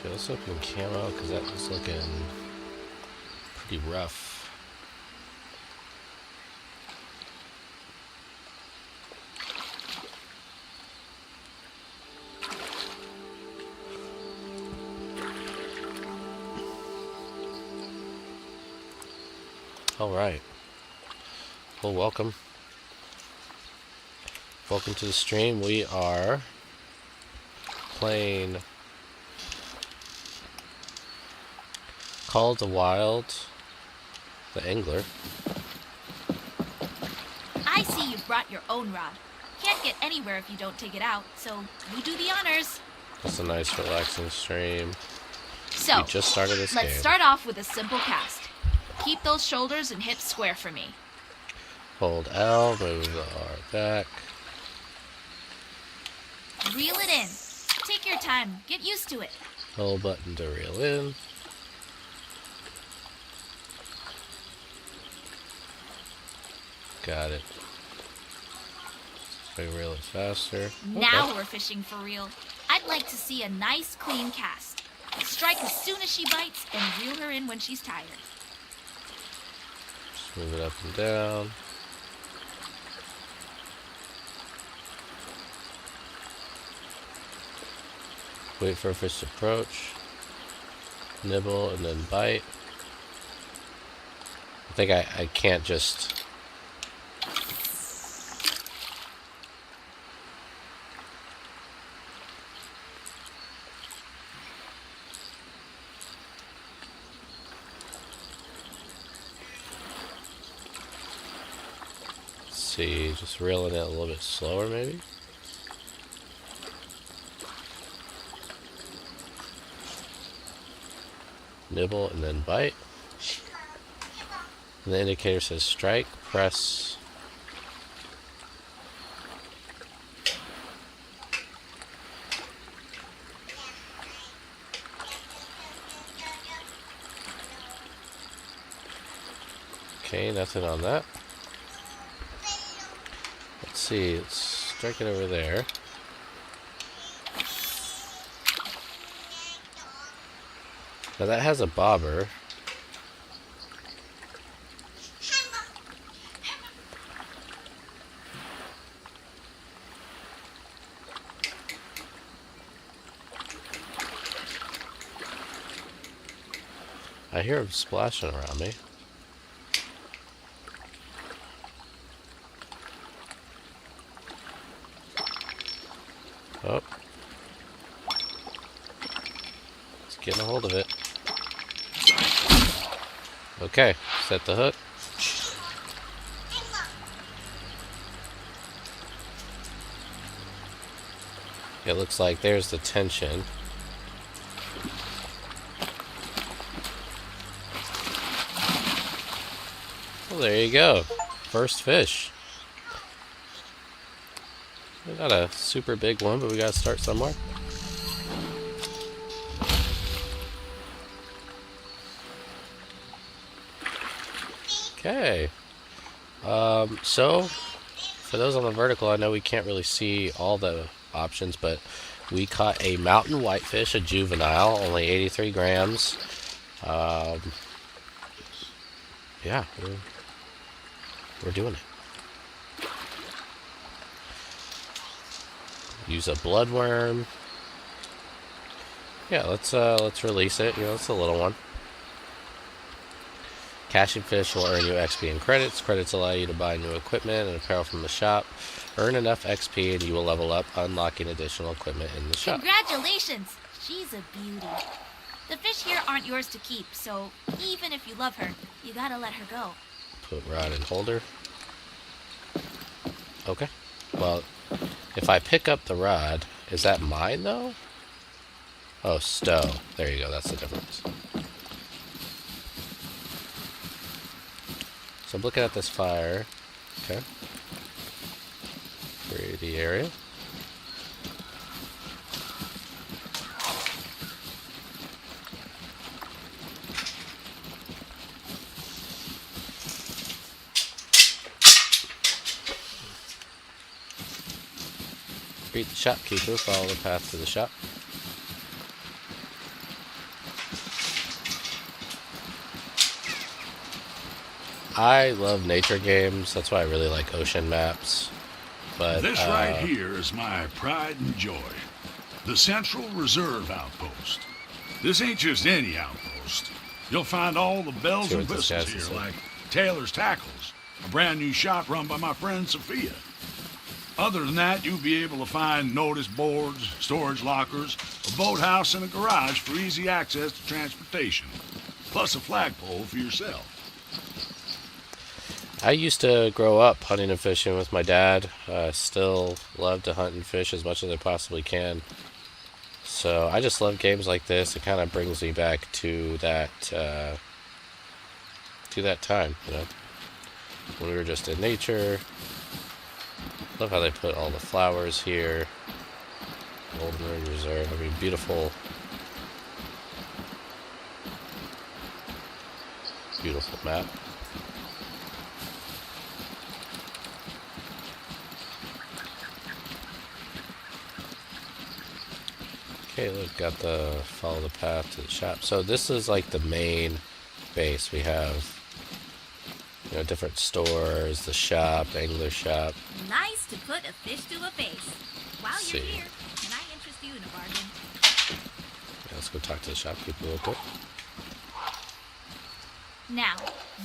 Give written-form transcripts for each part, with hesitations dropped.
Okay, let's open camo because that was looking pretty rough. Alright. Well, welcome. Welcome to the stream. We are playing Call of the Wild, the Angler. I see you brought your own rod. Can't get anywhere if you don't take it out, so you do the honors. It's a nice, relaxing stream. So, we just started this game. Let's start off with a simple cast. Keep those shoulders and hips square for me. Hold L, move the R back. Reel it in. Take your time. Get used to it. Hold button to reel in. Got it. So reel it faster. Now Okay. we're fishing for real. I'd like to see a nice, clean cast. Strike as soon as she bites and reel her in when she's tired. Just move it up and down. Wait for a fish to approach. Nibble and then bite. I think I can't just... Let's see, just reeling it a little bit slower maybe. Nibble and then bite. And the indicator says strike, press. Okay, nothing on that. Let's see, let's strike it over there. Now that has a bobber. I hear him splashing around me. Oh. It's getting a hold of it. Okay, set the hook. It looks like there's the tension. Well, there you go. First fish. We got a super big one, but we gotta start somewhere. Okay. So, for those on the vertical, I know we can't really see all the options, but we caught a mountain whitefish, a juvenile, only 83 grams. Yeah, we're doing it. Use a bloodworm. Yeah, let's release it. You know, it's a little one. Catching fish will earn you XP and credits. Credits allow you to buy new equipment and apparel from the shop. Earn enough XP and you will level up, unlocking additional equipment in the shop. Congratulations! She's a beauty. The fish here aren't yours to keep, so even if you love her, you gotta let her go. Put rod and holder. Okay. Well, if I pick up the rod, is that mine though? Oh, stow. There you go. That's the difference. So I'm looking at this fire. Okay. Pretty area. Greet the shopkeeper. Follow the path to the shop. I love nature games. That's why I really like ocean maps. But This right here is my pride and joy. The Central Reserve Outpost. This ain't just any outpost. You'll find all the bells See and what this whistles guy's here, saying. like Taylor's Tackles, a brand new shop run by my friend Sophia. Other than that, you'll be able to find notice boards, storage lockers, a boathouse, and a garage for easy access to transportation. Plus a flagpole for yourself. I used to grow up hunting and fishing with my dad. Still love to hunt and fish as much as I possibly can. So I just love games like this. It kind of brings me back to that time, you know, when we were just in nature. Love how they put all the flowers here. Golden Ring Reserve. I mean, beautiful, beautiful map. Okay, look, got the follow the path to the shop. So this is like the main base. We have, you know, different stores, the shop, the angler shop. Nice to put a fish to a face. While Let's you're see. here, can I interest you in a bargain? Yeah, let's go talk to the shopkeeper real quick. Now,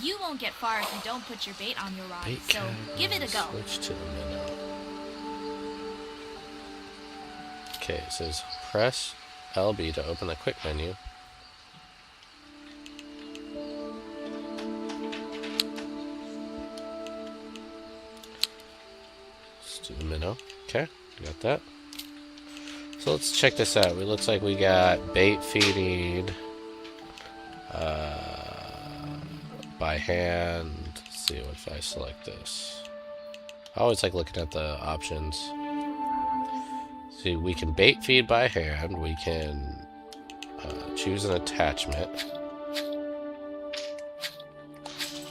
you won't get far if you don't put your bait on your rod, Bait so tag, give it a go. Switch to the minnow. Okay, it says press LB to open the quick menu. Let's do the minnow. Okay, got that. So let's check this out. It looks like we got bait feeding by hand. Let's see what if I select this. I always like looking at the options. See, we can bait feed by hand. We can choose an attachment.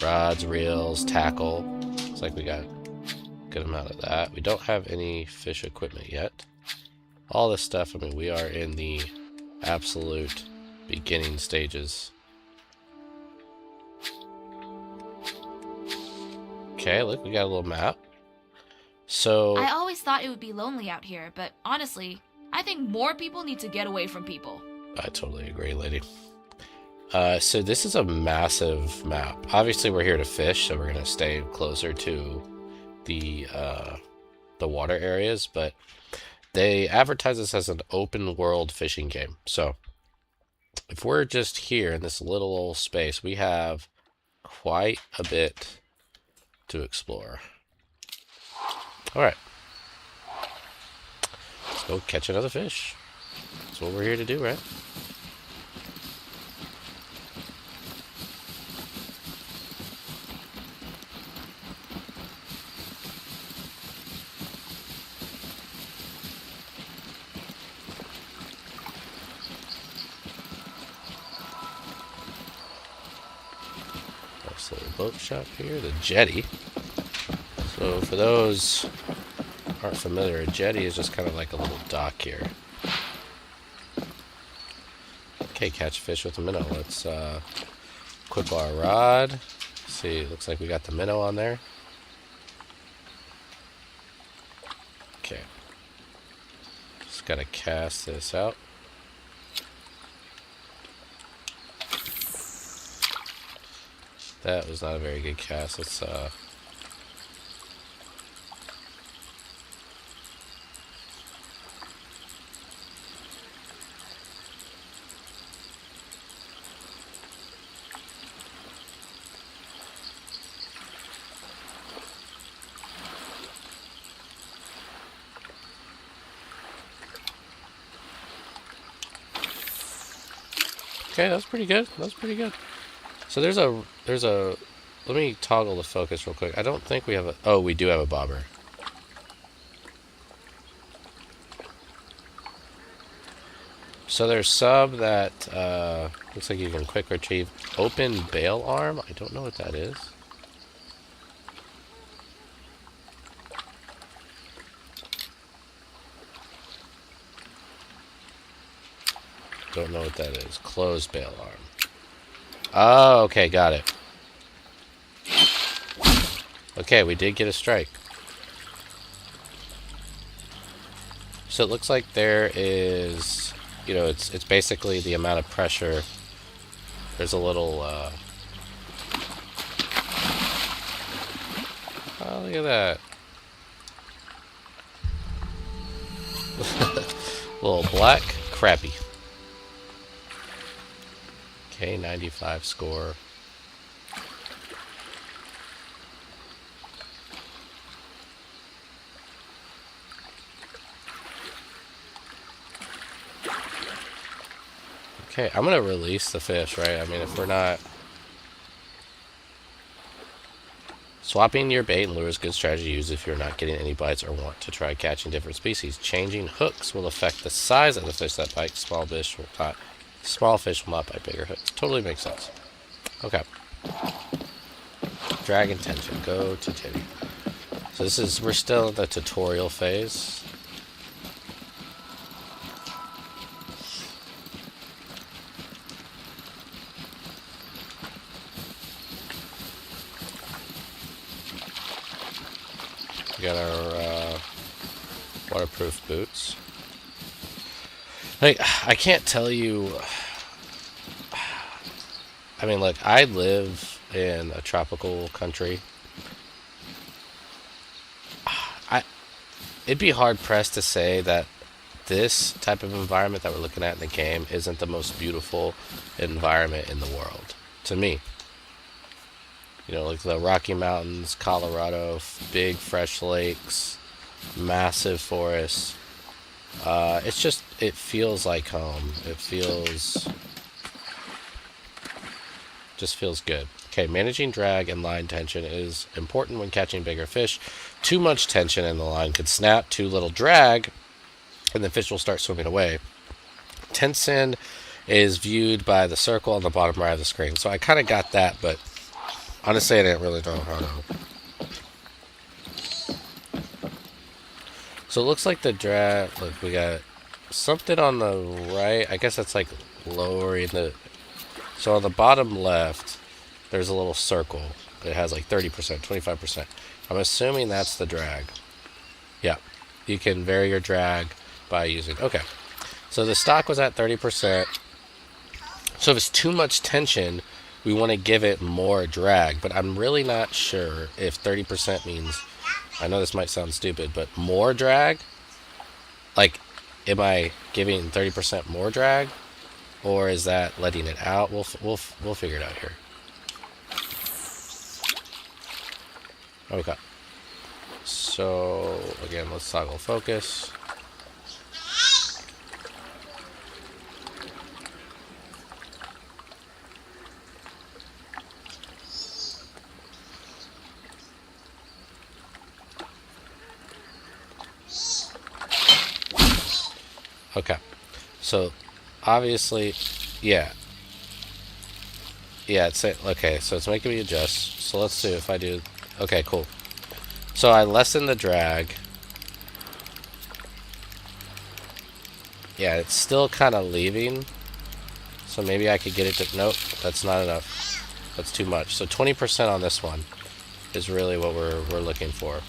Rods, reels, tackle. Looks like we got a good amount of that. We don't have any fish equipment yet. All this stuff, I mean, we are in the absolute beginning stages. Okay, look, we got a little map. So I always thought it would be lonely out here, but honestly, I think more people need to get away from people. I totally agree, lady. So this is a massive map. Obviously, we're here to fish, so we're gonna stay closer to the water areas. But they advertise this as an open world fishing game. So if we're just here in this little old space, we have quite a bit to explore. All right, let's go catch another fish. That's what we're here to do, right? Nice little boat shop here, the jetty. So for those who aren't familiar, a jetty is just kind of like a little dock here. Okay, catch fish with a minnow. Let's equip our rod. See, it looks like we got the minnow on there. Okay. Just gotta cast this out. That was not a very good cast. Let's okay, that's pretty good. That's pretty good. So there's a let me toggle the focus real quick. I don't think we have a, oh, we do have a bobber. So there's some that looks like you can quick retrieve. Open bail arm. I don't know what that is. Don't know what that is. Closed bail arm. Oh, okay, got it. Okay, we did get a strike. So it looks like there is, you know, it's basically the amount of pressure. There's a little, oh, look at that. Little black crappie. Okay, 95 score. Okay, I'm gonna release the fish, right? I mean, if we're not... Swapping your bait and lure is a good strategy to use if you're not getting any bites or want to try catching different species. Changing hooks will affect the size of the fish that bite. Small fish will not bite bigger hooks. Totally makes sense. Okay. Drag and tension. Go to titty. So this is... We're still in the tutorial phase. We got our waterproof boots. Like, I can't tell you... I mean, look, I live in a tropical country. It'd be hard-pressed to say that this type of environment that we're looking at in the game isn't the most beautiful environment in the world, to me. You know, like the Rocky Mountains, Colorado, big fresh lakes, massive forests. It's just, it feels like home. It just feels good. Okay, managing drag and line tension is important when catching bigger fish. Too much tension in the line could snap. Too little drag, and the fish will start swimming away. Tension is viewed by the circle on the bottom right of the screen. So I kind of got that, but honestly, I didn't really know how to. So it looks like the drag... Look, we got something on the right. I guess that's like lowering the... So on the bottom left, there's a little circle. It has like 30%, 25%. I'm assuming that's the drag. Yeah. You can vary your drag by using... Okay. So the stock was at 30%. So if it's too much tension, we want to give it more drag. But I'm really not sure if 30% means... I know this might sound stupid, but more drag? Like, am I giving 30% more drag? Or is that letting it out? We'll figure it out here. Okay. So, again, let's toggle focus. Okay. So, obviously, yeah. Yeah, it's okay, so it's making me adjust. So let's see if I do... Okay, cool. So I lessen the drag. Yeah, it's still kind of leaving. So maybe I could get it to... Nope, that's not enough. That's too much. So 20% on this one is really what we're looking for.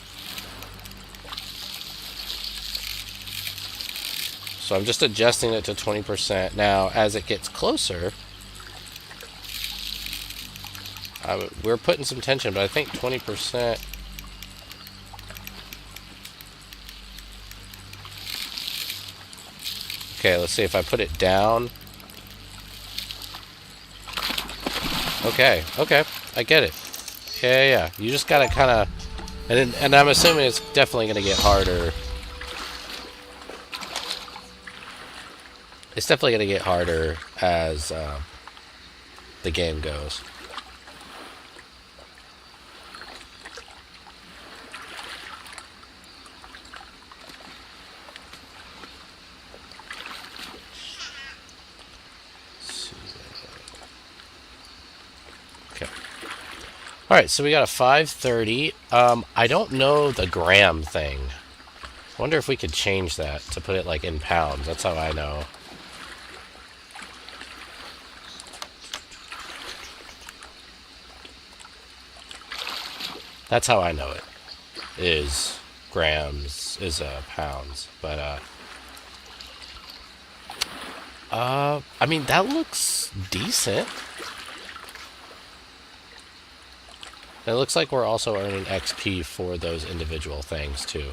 So I'm just adjusting it to 20%. Now, as it gets closer, we're putting some tension, but I think 20%... Okay, let's see if I put it down. Okay, I get it. Yeah. You just gotta kind of... And I'm assuming it's definitely gonna get harder. It's definitely going to get harder as the game goes. Okay. Alright, so we got a 530. I don't know the gram thing. I wonder if we could change that to put it like in pounds. That's how I know. That's how I know it. Is grams is pounds, but I mean that looks decent. It looks like we're also earning XP for those individual things too.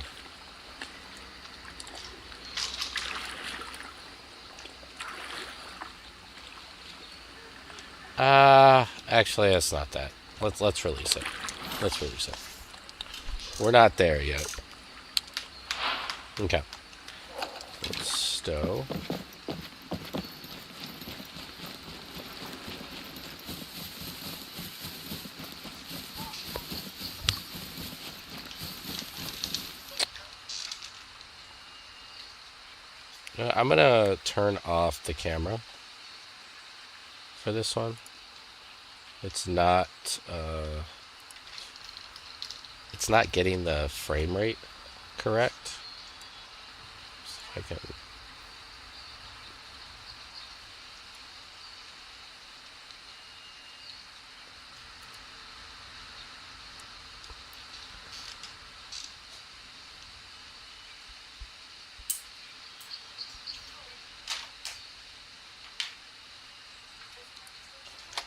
Actually, it's not that. Let's release it. Let's release it. We're not there yet. Okay. Let's stow. I'm gonna turn off the camera for this one. It's not getting the frame rate correct. I can.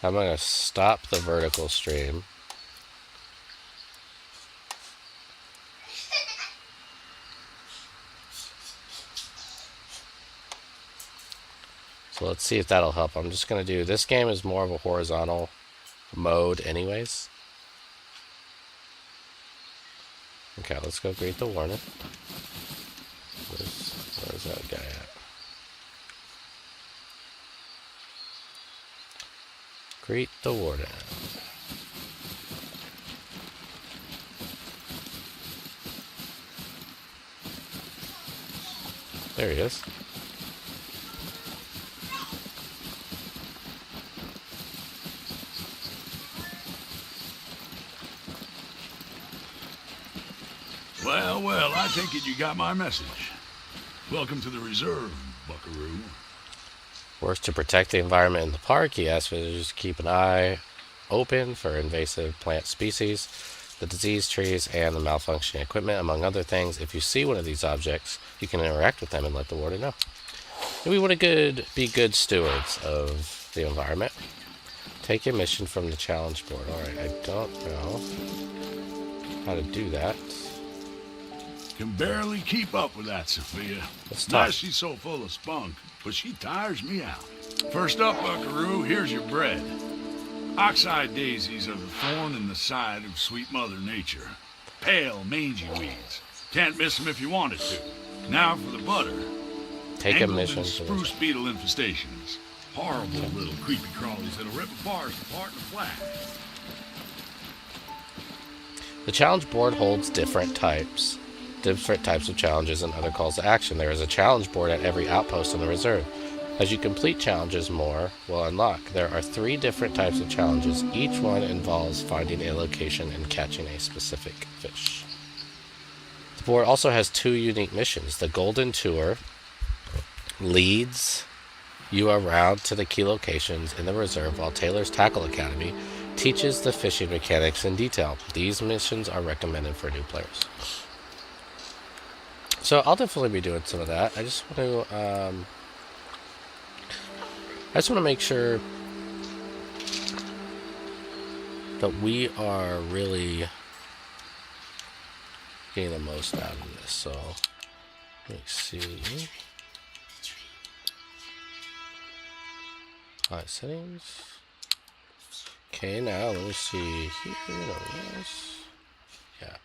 I'm gonna stop the vertical stream. So let's see if that'll help. I'm just gonna do, this game is more of a horizontal mode anyways. Okay, let's go greet the warden. Where's that guy at? Greet the warden. There he is. Well, well, I take it you got my message. Welcome to the reserve, buckaroo. Works to protect the environment in the park. He asks visitors to keep an eye open for invasive plant species, the diseased trees, and the malfunctioning equipment, among other things. If you see one of these objects, you can interact with them and let the warden know. And we want to be good stewards of the environment. Take a mission from the challenge board. Alright, I don't know how to do that. Can barely keep up with that, Sophia. Let's Nice talk. she's so full of spunk, but she tires me out. First up, buckaroo, here's your bread. Oxeye daisies are the thorn in the side of sweet Mother Nature. Pale, mangy weeds. Can't miss them if you wanted to. Now for the butter. Take a Angleton mission. spruce beetle infestations. Horrible little creepy crawlies that'll rip a forest apart in a flash. The challenge board holds different types of challenges and other calls to action. There is a challenge board at every outpost in the reserve. As you complete challenges, more will unlock. There are 3 different types of challenges. Each one involves finding a location and catching a specific fish. The board also has 2 unique missions. The Golden Tour leads you around to the key locations in the reserve, while Taylor's Tackle Academy teaches the fishing mechanics in detail. These missions are recommended for new players. So I'll definitely be doing some of that. I just want to make sure that we are really getting the most out of this. So let me see. Alright, settings. Okay, now let me see here. No, yes. Yeah.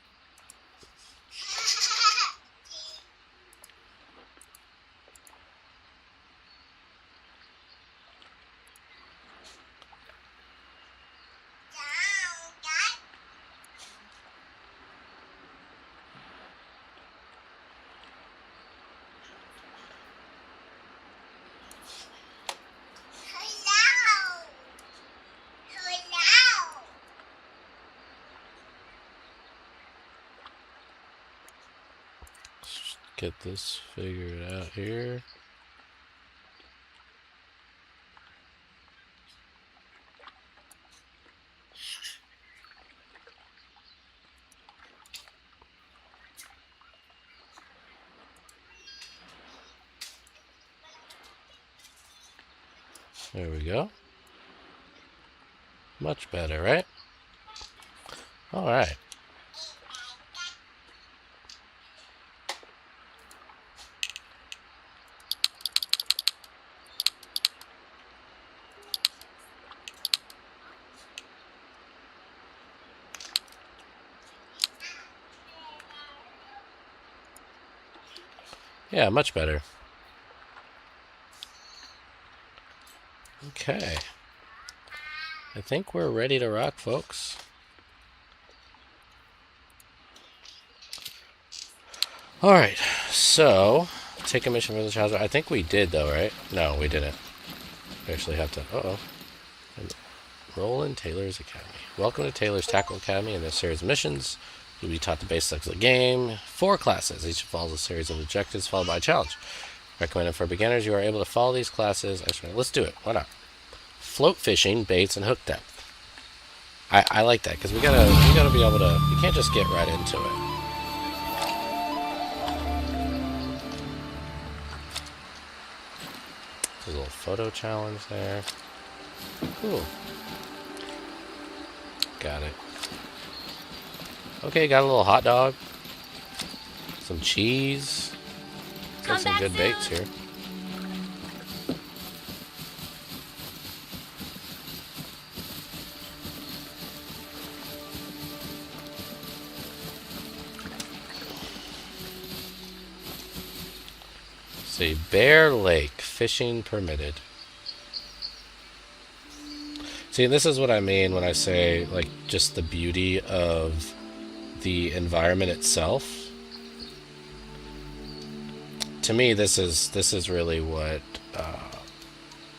Get this figured out here. There we go. Much better, right? All right. Yeah, much better. Okay. I think we're ready to rock, folks. Alright, so take a mission for the child. I think we did, though, right? No, we didn't. We actually have to... Uh-oh. Enroll in Taylor's Academy. Welcome to Taylor's Tackle Academy. In this series of missions, you'll be taught the basics of the game. 4 classes. Each follows a series of objectives followed by a challenge. Recommended for beginners. You are able to follow these classes. Actually, let's do it. Why not? Float fishing, baits, and hook depth. I like that because we gotta be able to. You can't just get right into it. There's a little photo challenge there. Cool. Got it. Okay, got a little hot dog. Some cheese. Got some good baits here. See, Bear Lake, fishing permitted. See, this is what I mean when I say, like, just the beauty of the environment itself. To me, this is really what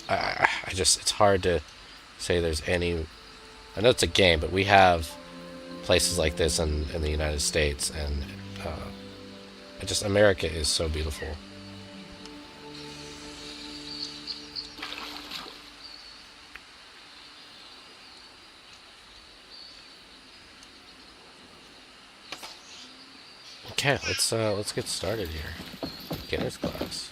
I just, it's hard to say there's any. I know it's a game, but we have places like this in the United States, and America is so beautiful. Okay, let's get started here. Beginner's class.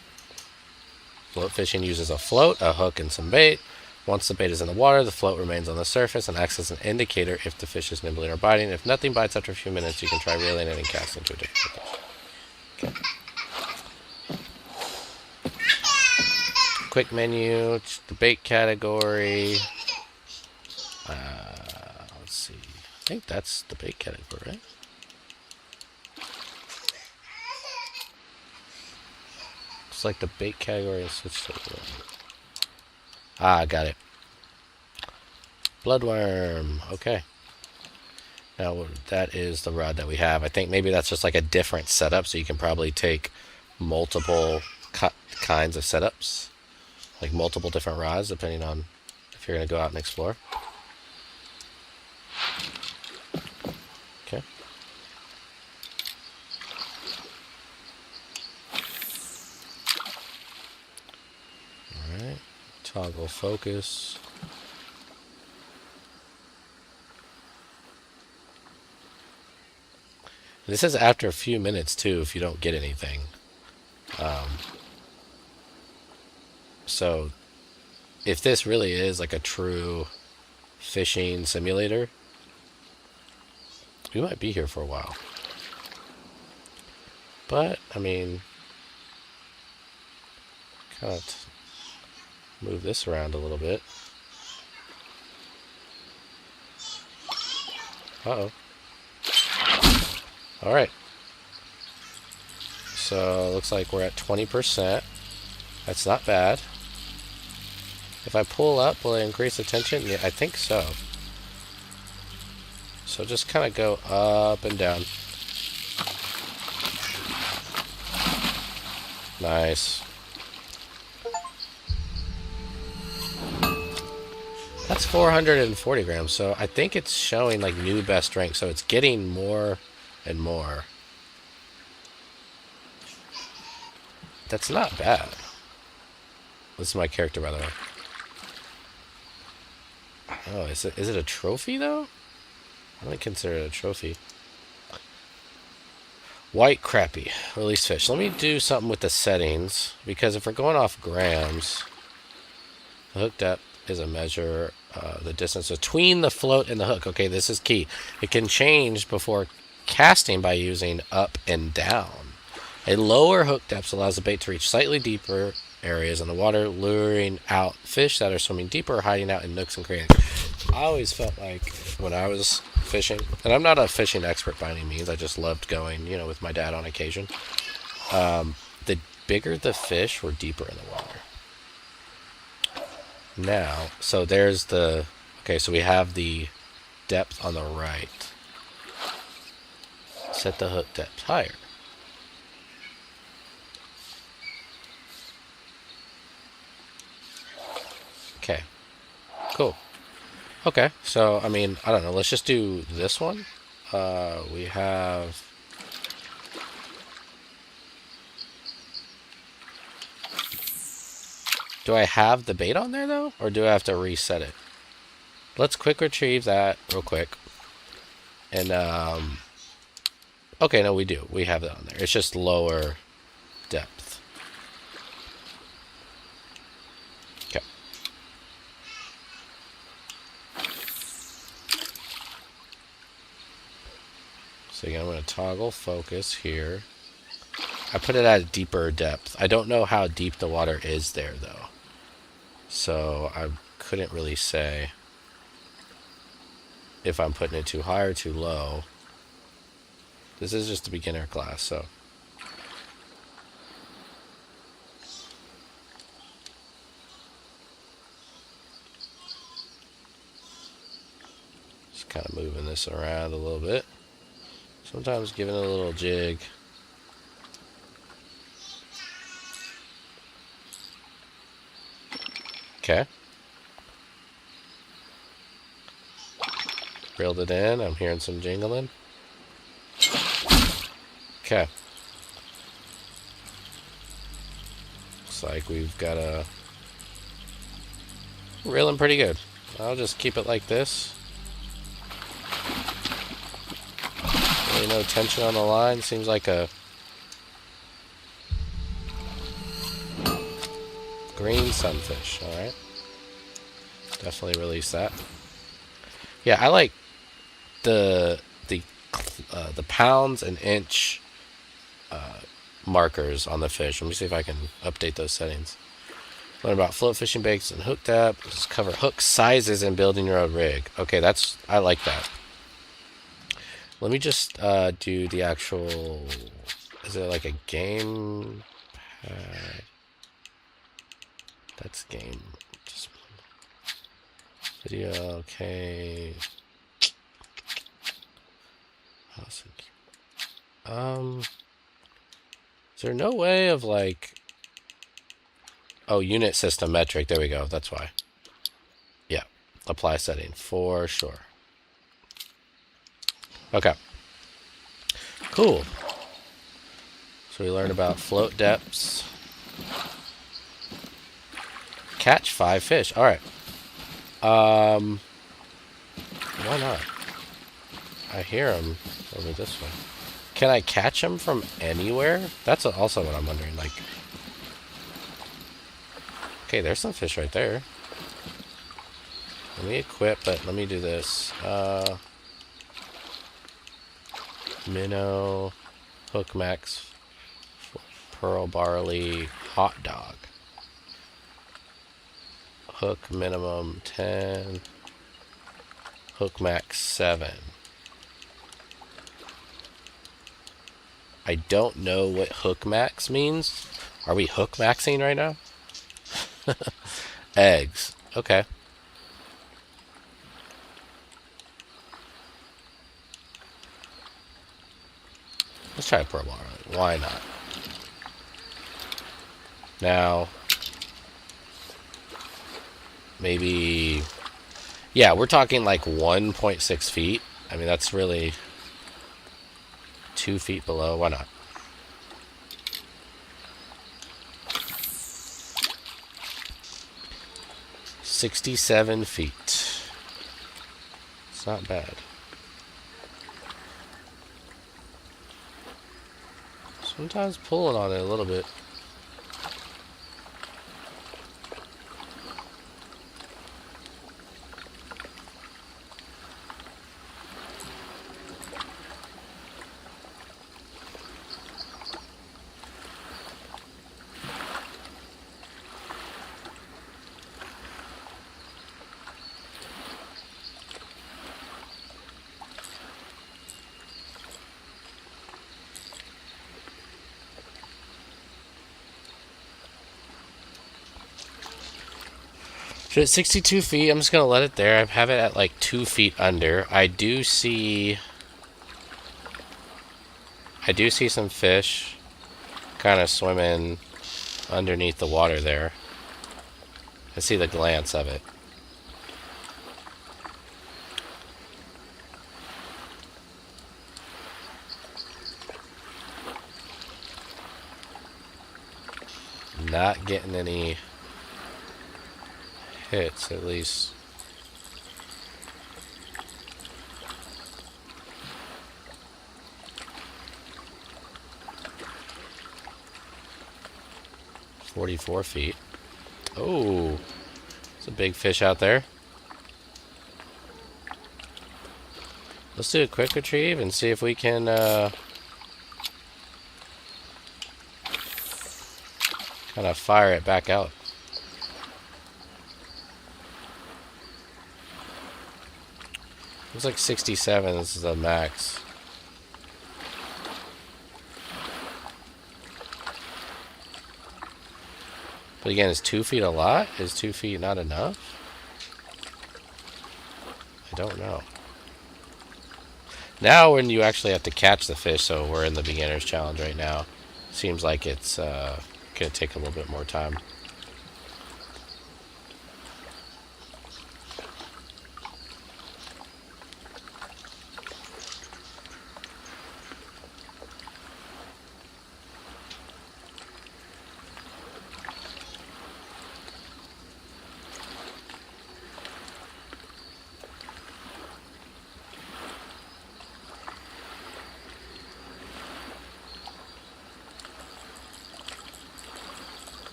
Float fishing uses a float, a hook, and some bait. Once the bait is in the water, the float remains on the surface and acts as an indicator if the fish is nibbling or biting. If nothing bites after a few minutes, you can try reeling it and casting to a different location. Okay. Quick menu, the bait category. Let's see. I think that's the bait category, right? Like the bait category is switched over. Ah, got it. Bloodworm. Okay. Now that is the rod that we have. I think maybe that's just like a different setup, so you can probably take multiple kinds of setups, like multiple different rods, depending on if you're going to go out and explore. Okay. Toggle focus. This is after a few minutes too if you don't get anything. So if this really is like a true fishing simulator, we might be here for a while. But I mean, kind of move this around a little bit. Uh-oh. Alright. So, looks like we're at 20%. That's not bad. If I pull up, will it increase the tension? Yeah, I think so. So just kind of go up and down. Nice. That's 440 grams, so I think it's showing like new best strength, so it's getting more and more. That's not bad. This is my character, by the way. Oh, is it a trophy, though? I don't consider it a trophy. White crappie. Release fish. Let me do something with the settings, because if we're going off grams... The hook depth is a measure the distance between the float and the hook. Okay, this is key. It can change before casting by using up and down. A lower hook depth allows the bait to reach slightly deeper areas in the water, luring out fish that are swimming deeper or hiding out in nooks and crannies. I always felt like when I was fishing, and I'm not a fishing expert by any means, I just loved going, with my dad on occasion. The bigger the fish were deeper in the water. Now, so there's okay, so we have the depth on the right. Set the hook depth higher. Okay, cool. Okay, so, I mean, I don't know, let's just do this one. We have... Do I have the bait on there, though? Or do I have to reset it? Let's quick retrieve that real quick. And, okay, no, we do. We have that on there. It's just lower depth. Okay. So again, I'm going to toggle focus here. I put it at a deeper depth. I don't know how deep the water is there, though. So I couldn't really say if I'm putting it too high or too low. This is just a beginner class, so. Just kind of moving this around a little bit. Sometimes giving it a little jig. Okay. Reeled it in. I'm hearing some jingling. Okay. Looks like we've got a... Reeling pretty good. I'll just keep it like this. Really no tension on the line. Seems like a... green sunfish, alright. Definitely release that. Yeah, I like the pounds and inch markers on the fish. Let me see if I can update those settings. Learn about float fishing baits and hook depth. Just cover hook sizes and building your own rig. Okay, I like that. Let me just do the actual... Is it like a game pad? That's game. Just video, okay. Is there no way of like... Oh, unit system metric. There we go. That's why. Yeah. Apply setting for sure. Okay. Cool. So we learned about float depths. Catch 5 fish. All right. Why not? I hear them over this way. Can I catch them from anywhere? That's also what I'm wondering. Like, okay, there's some fish right there. Let me equip, but let me do this. Minnow, hook max, pearl barley, hot dog. Hook minimum 10. Hook max 7. I don't know what hook max means. Are we hook maxing right now? Eggs. Okay. Let's try a pearl barley. Why not? Now, maybe... Yeah, we're talking like 1.6 feet. I mean, that's really 2 feet below. Why not? $67 feet. It's not bad. Sometimes pulling on it a little bit. So at 62 feet, I'm just going to let it there. I have it at like 2 feet under. I do see some fish kind of swimming underneath the water there. I see the glance of it. Not getting any hits, at least. "44 feet. Oh, it's a big fish out there. Let's do a quick retrieve and see if we can kind of fire it back out. Looks like 67. This is the max. But again, is 2 feet a lot? Is 2 feet not enough? I don't know. Now when you actually have to catch the fish, so we're in the beginner's challenge right now, seems like it's going to take a little bit more time.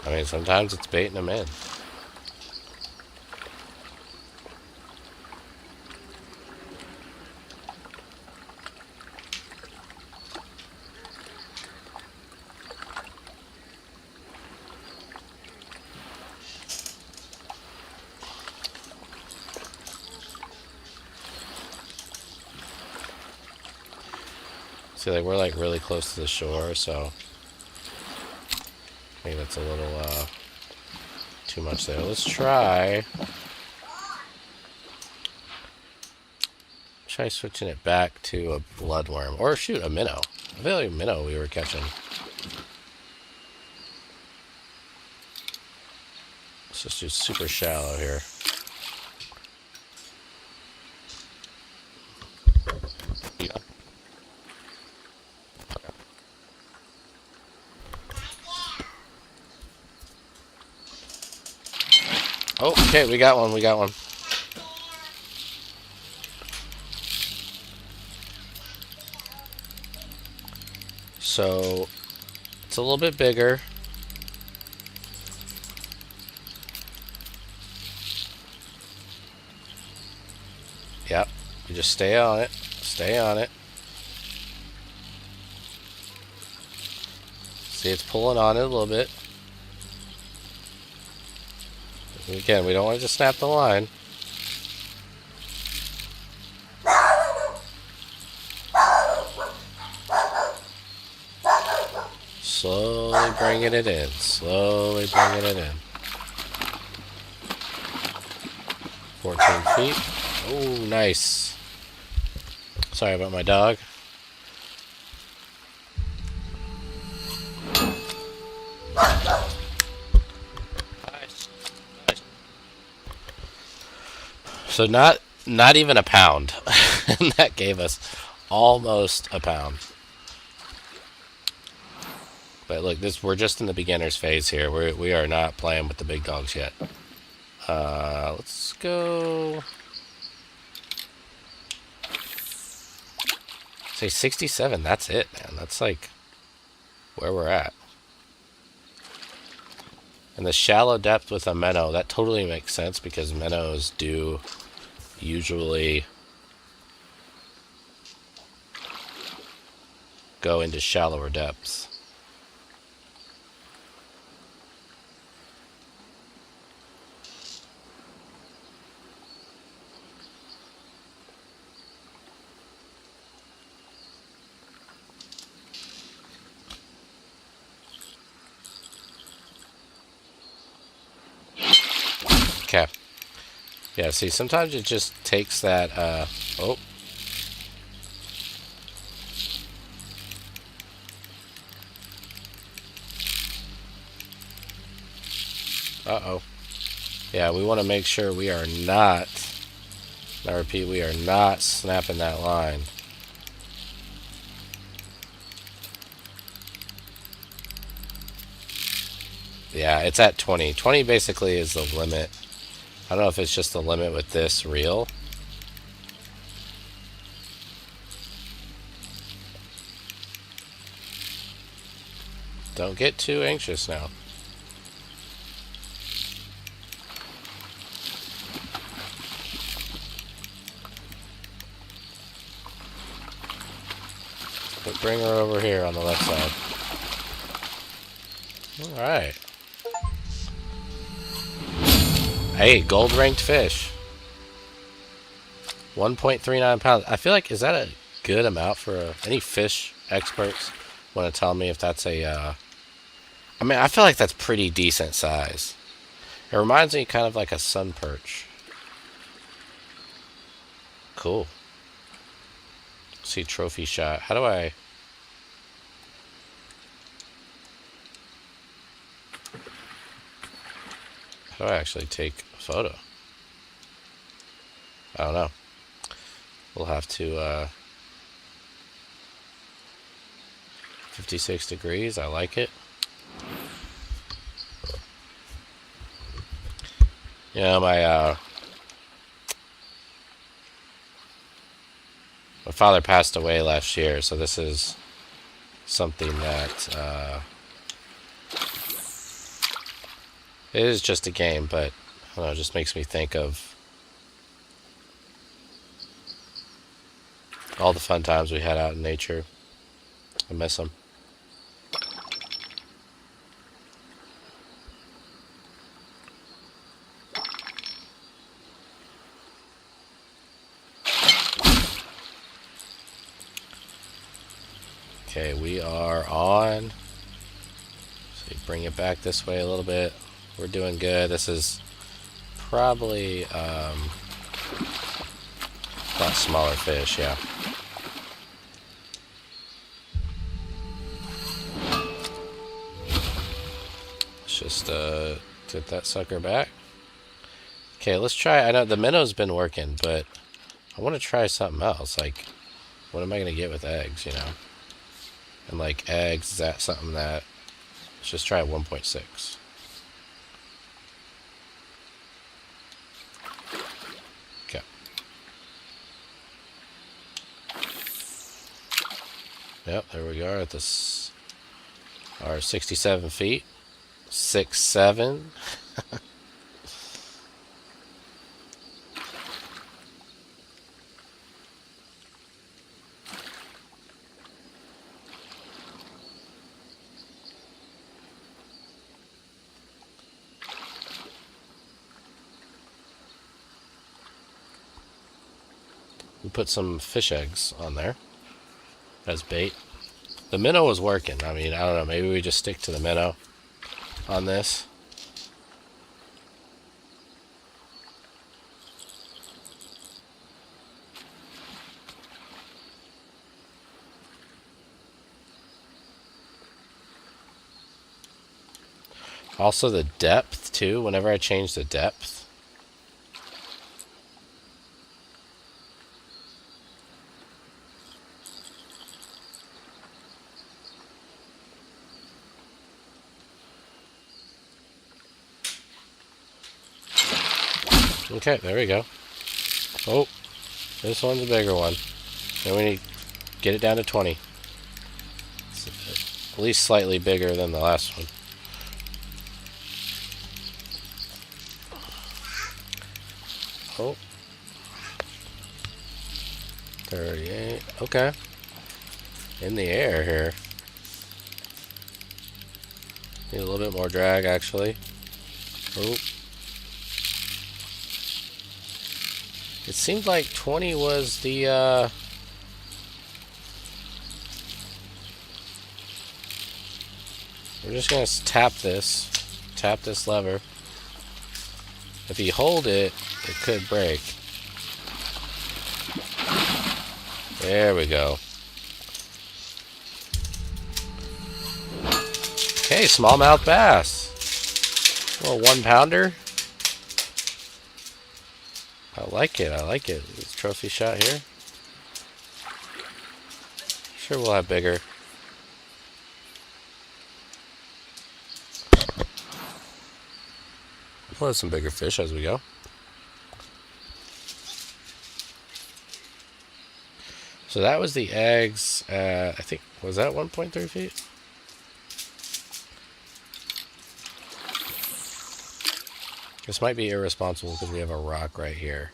I mean, sometimes it's baiting them in. See, like, we're like really close to the shore, so maybe that's a little too much there. Let's try switching it back to a bloodworm. Or shoot, a minnow. I feel like a minnow we were catching. Let's just do super shallow here. Yeah. Oh, okay, we got one, we got one. So, it's a little bit bigger. Yep, you just stay on it. Stay on it. See, it's pulling on it a little bit. Again, we don't want to just snap the line. Slowly bringing it in. Slowly bringing it in. 14 feet. Oh, nice. Sorry about my dog. So not even a pound. And that gave us almost a pound. But look, we're just in the beginner's phase here. We are not playing with the big dogs yet. Let's go. Say 67. That's it, man. That's like where we're at. And the shallow depth with a minnow, that totally makes sense because minnows do usually go into shallower depths. Okay. Yeah, see, sometimes it just takes that, oh. Uh-oh. Yeah, we want to make sure we are not, I repeat, we are not snapping that line. Yeah, it's at 20. 20 basically is the limit. I don't know if it's just the limit with this reel. Don't get too anxious now. But bring her over here on the left side. Alright. Hey, gold ranked fish. 1.39 pounds. I feel like, is that a good amount for any fish experts want to tell me if that's a, I mean, I feel like that's pretty decent size. It reminds me kind of like a sun perch. Cool. See, trophy shot. How do I actually take a photo? I don't know. We'll have to, 56 degrees. I like it. Yeah, my father passed away last year, so this is something that, it is just a game, but I don't know, it just makes me think of all the fun times we had out in nature. I miss them. Okay, we are on. So bring it back this way a little bit. We're doing good. This is probably a lot smaller fish, yeah. Let's just get that sucker back. Okay, let's try. I know the minnow's been working, but I want to try something else. Like, what am I gonna get with eggs? You know, and like eggs, is that something that? Let's just try 1.6. Yep, there we are at this, our 67 feet. 6'7". We put some fish eggs on there as bait. The minnow was working. I mean, I don't know. Maybe we just stick to the minnow on this. Also the depth too. Whenever I change the depth, okay, there we go. Oh, this one's a bigger one. Then we need to get it down to 20. It's at least slightly bigger than the last one. Oh. 38. Okay. In the air here. Need a little bit more drag, actually. Oh. It seemed like 20 was the, we're just gonna tap this lever. If you hold it, it could break. There we go. Okay, smallmouth bass. A little 1-pounder. I like it, I like it. This trophy shot here. Sure we'll have bigger. We'll have some bigger fish as we go. So that was the eggs at, I think, was that 1.3 feet? This might be irresponsible because we have a rock right here.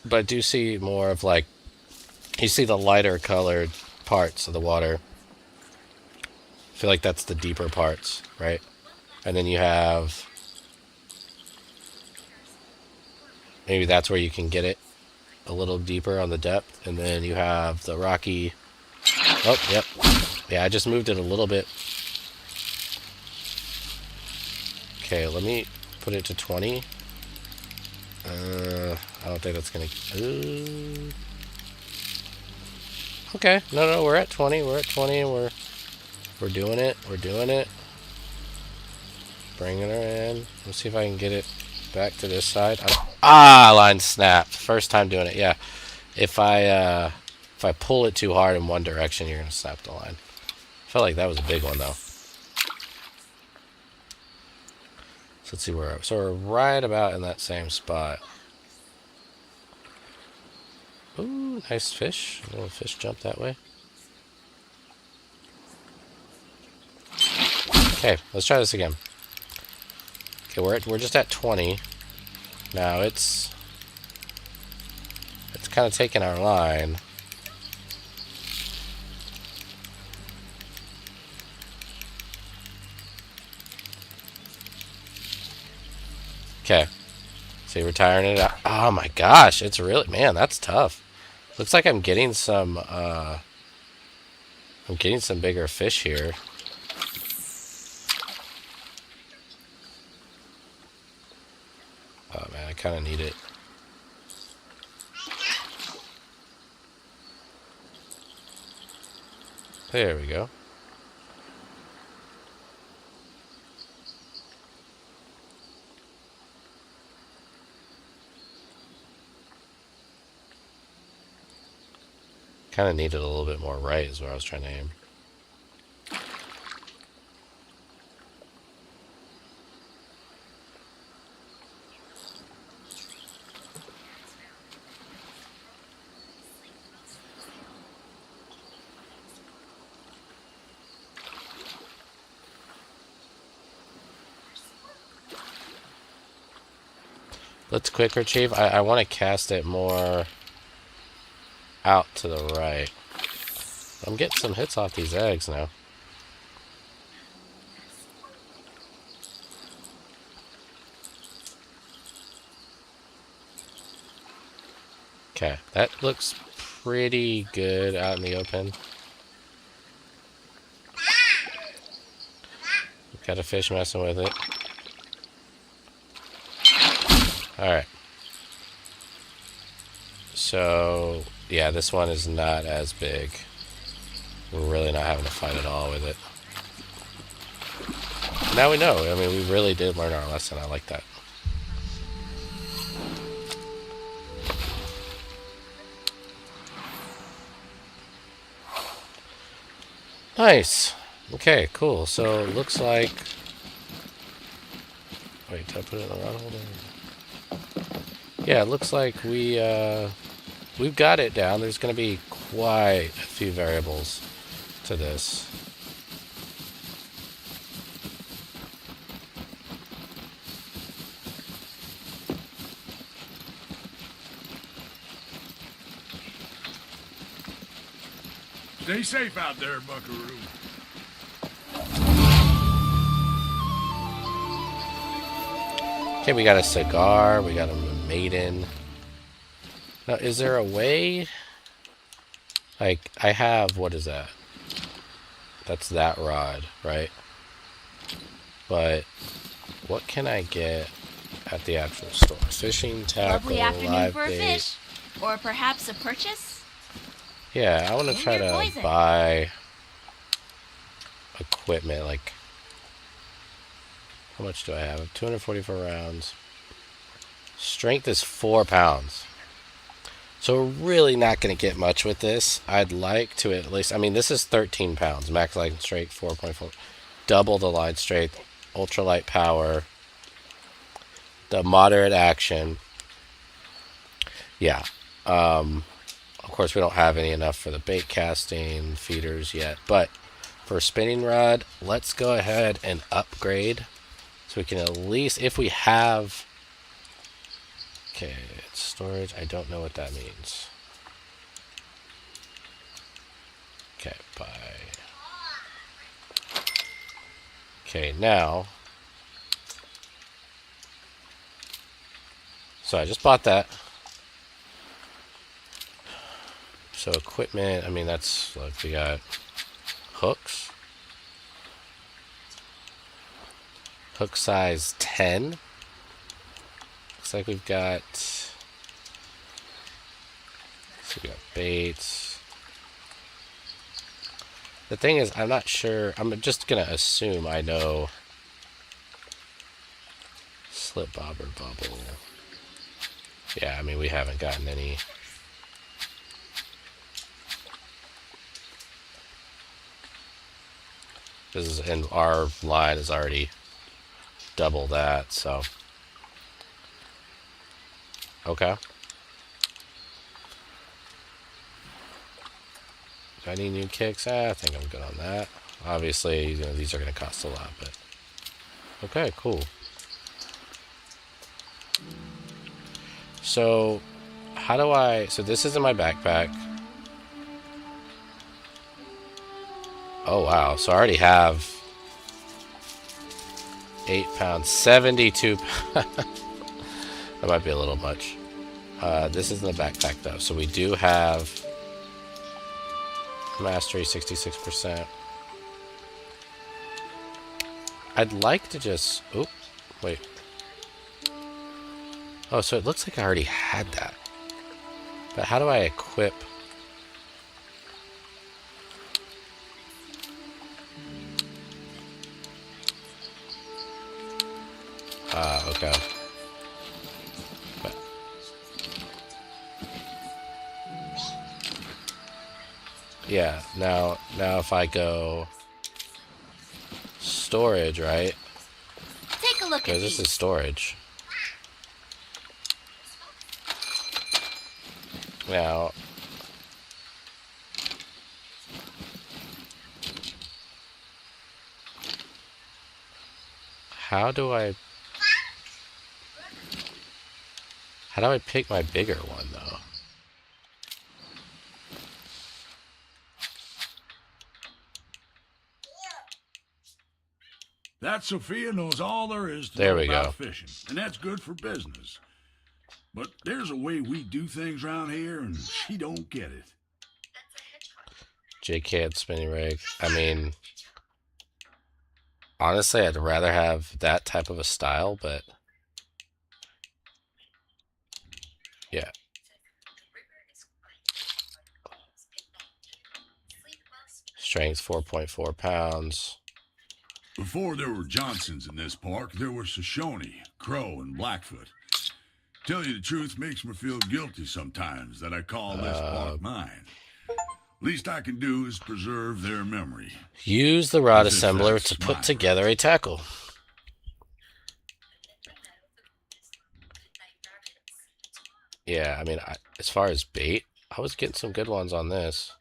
But I do see more of like, you see the lighter colored parts of the water. I feel like that's the deeper parts, right? And then you have, maybe that's where you can get it a little deeper on the depth. And then you have the rocky, oh, yep. Yeah, I just moved it a little bit. Okay, let me put it to 20. I don't think that's gonna. Okay, no, we're at 20. We're at 20, and we're doing it. We're doing it. Bringing her in. Let's see if I can get it back to this side. Line snapped. First time doing it. Yeah. If I pull it too hard in one direction, you're gonna snap the line. I felt like that was a big one though. So let's see where. So we're right about in that same spot. Ooh, nice fish. A little fish jump that way. Okay, let's try this again. Okay, we're just at 20. Now it's kind of taking our line. Okay. See, we're tiring it out. Oh my gosh, it's really, man, that's tough. Looks like I'm getting some bigger fish here. Oh man, I kind of need it. There we go. Kind of needed a little bit more right is where I was trying to aim. Let's quick retrieve. I want to cast it more out to the right. I'm getting some hits off these eggs now. Okay, that looks pretty good out in the open. Got a fish messing with it. Alright. So, yeah, this one is not as big. We're really not having to fight at all with it. Now we know. I mean, we really did learn our lesson. I like that. Nice. Okay, cool. So, it looks like... Wait, did I put it in the rod holder? Yeah, it looks like we've got it down. There's going to be quite a few variables to this. Stay safe out there, Buckaroo. Okay, we got a cigar. We got a maiden. Now, is there a way? Like, I have, what is that? That's that rod, right? But what can I get at the actual store? Fishing tackle, Lovely afternoon live for a bait. fish. Or perhaps a purchase? Yeah, I want to Name try your to poison. buy equipment. Like, how much do I have? 244 rounds. Strength is 4 pounds. So we're really not going to get much with this. I'd like to at least, I mean, this is 13 pounds. Max line strength 4.4. Double the line strength. Ultralight power. The moderate action. Yeah. Of course, we don't have any enough for the bait casting feeders yet. But for spinning rod, let's go ahead and upgrade. So we can at least, if we have... Okay, storage. I don't know what that means. Okay, buy. Okay, now. So I just bought that. So equipment, I mean, that's, look, we got hooks. Hook size 10. Looks like we've got, so we got baits. The thing is, I'm not sure, I'm just gonna assume I know slip bobber bubble. Yeah, I mean, we haven't gotten any. This is, and our line is already double that, so. Okay. Do I need new kicks? I think I'm good on that. Obviously, you know, these are going to cost a lot, but. Okay, cool. So, how do I... So this is in my backpack. Oh, wow. So I already have 8 pounds. 72 pounds. That might be a little much. This is in the backpack, though. So we do have mastery 66%. I'd like to just... Oop. Wait. Oh, so it looks like I already had that. But how do I equip... okay. But... Yeah, now if I go... Storage, right? Take a look at Because this these. is storage. Now... How do I pick my bigger one, though? That Sophia knows all there is to There know we about go. fishing, and that's good for business. But there's a way we do things around here, and she don't get it. JK spinning rig. I mean, honestly, I'd rather have that type of a style, but yeah. Strength 4.4 pounds. Before there were Johnsons in this park, there were Shoshone, Crow, and Blackfoot. Tell you the truth, makes me feel guilty sometimes that I call this park mine. Least I can do is preserve their memory. Use the rod As if assembler that's to put my together a tackle. Yeah, I mean, as far as bait, I was getting some good ones on this.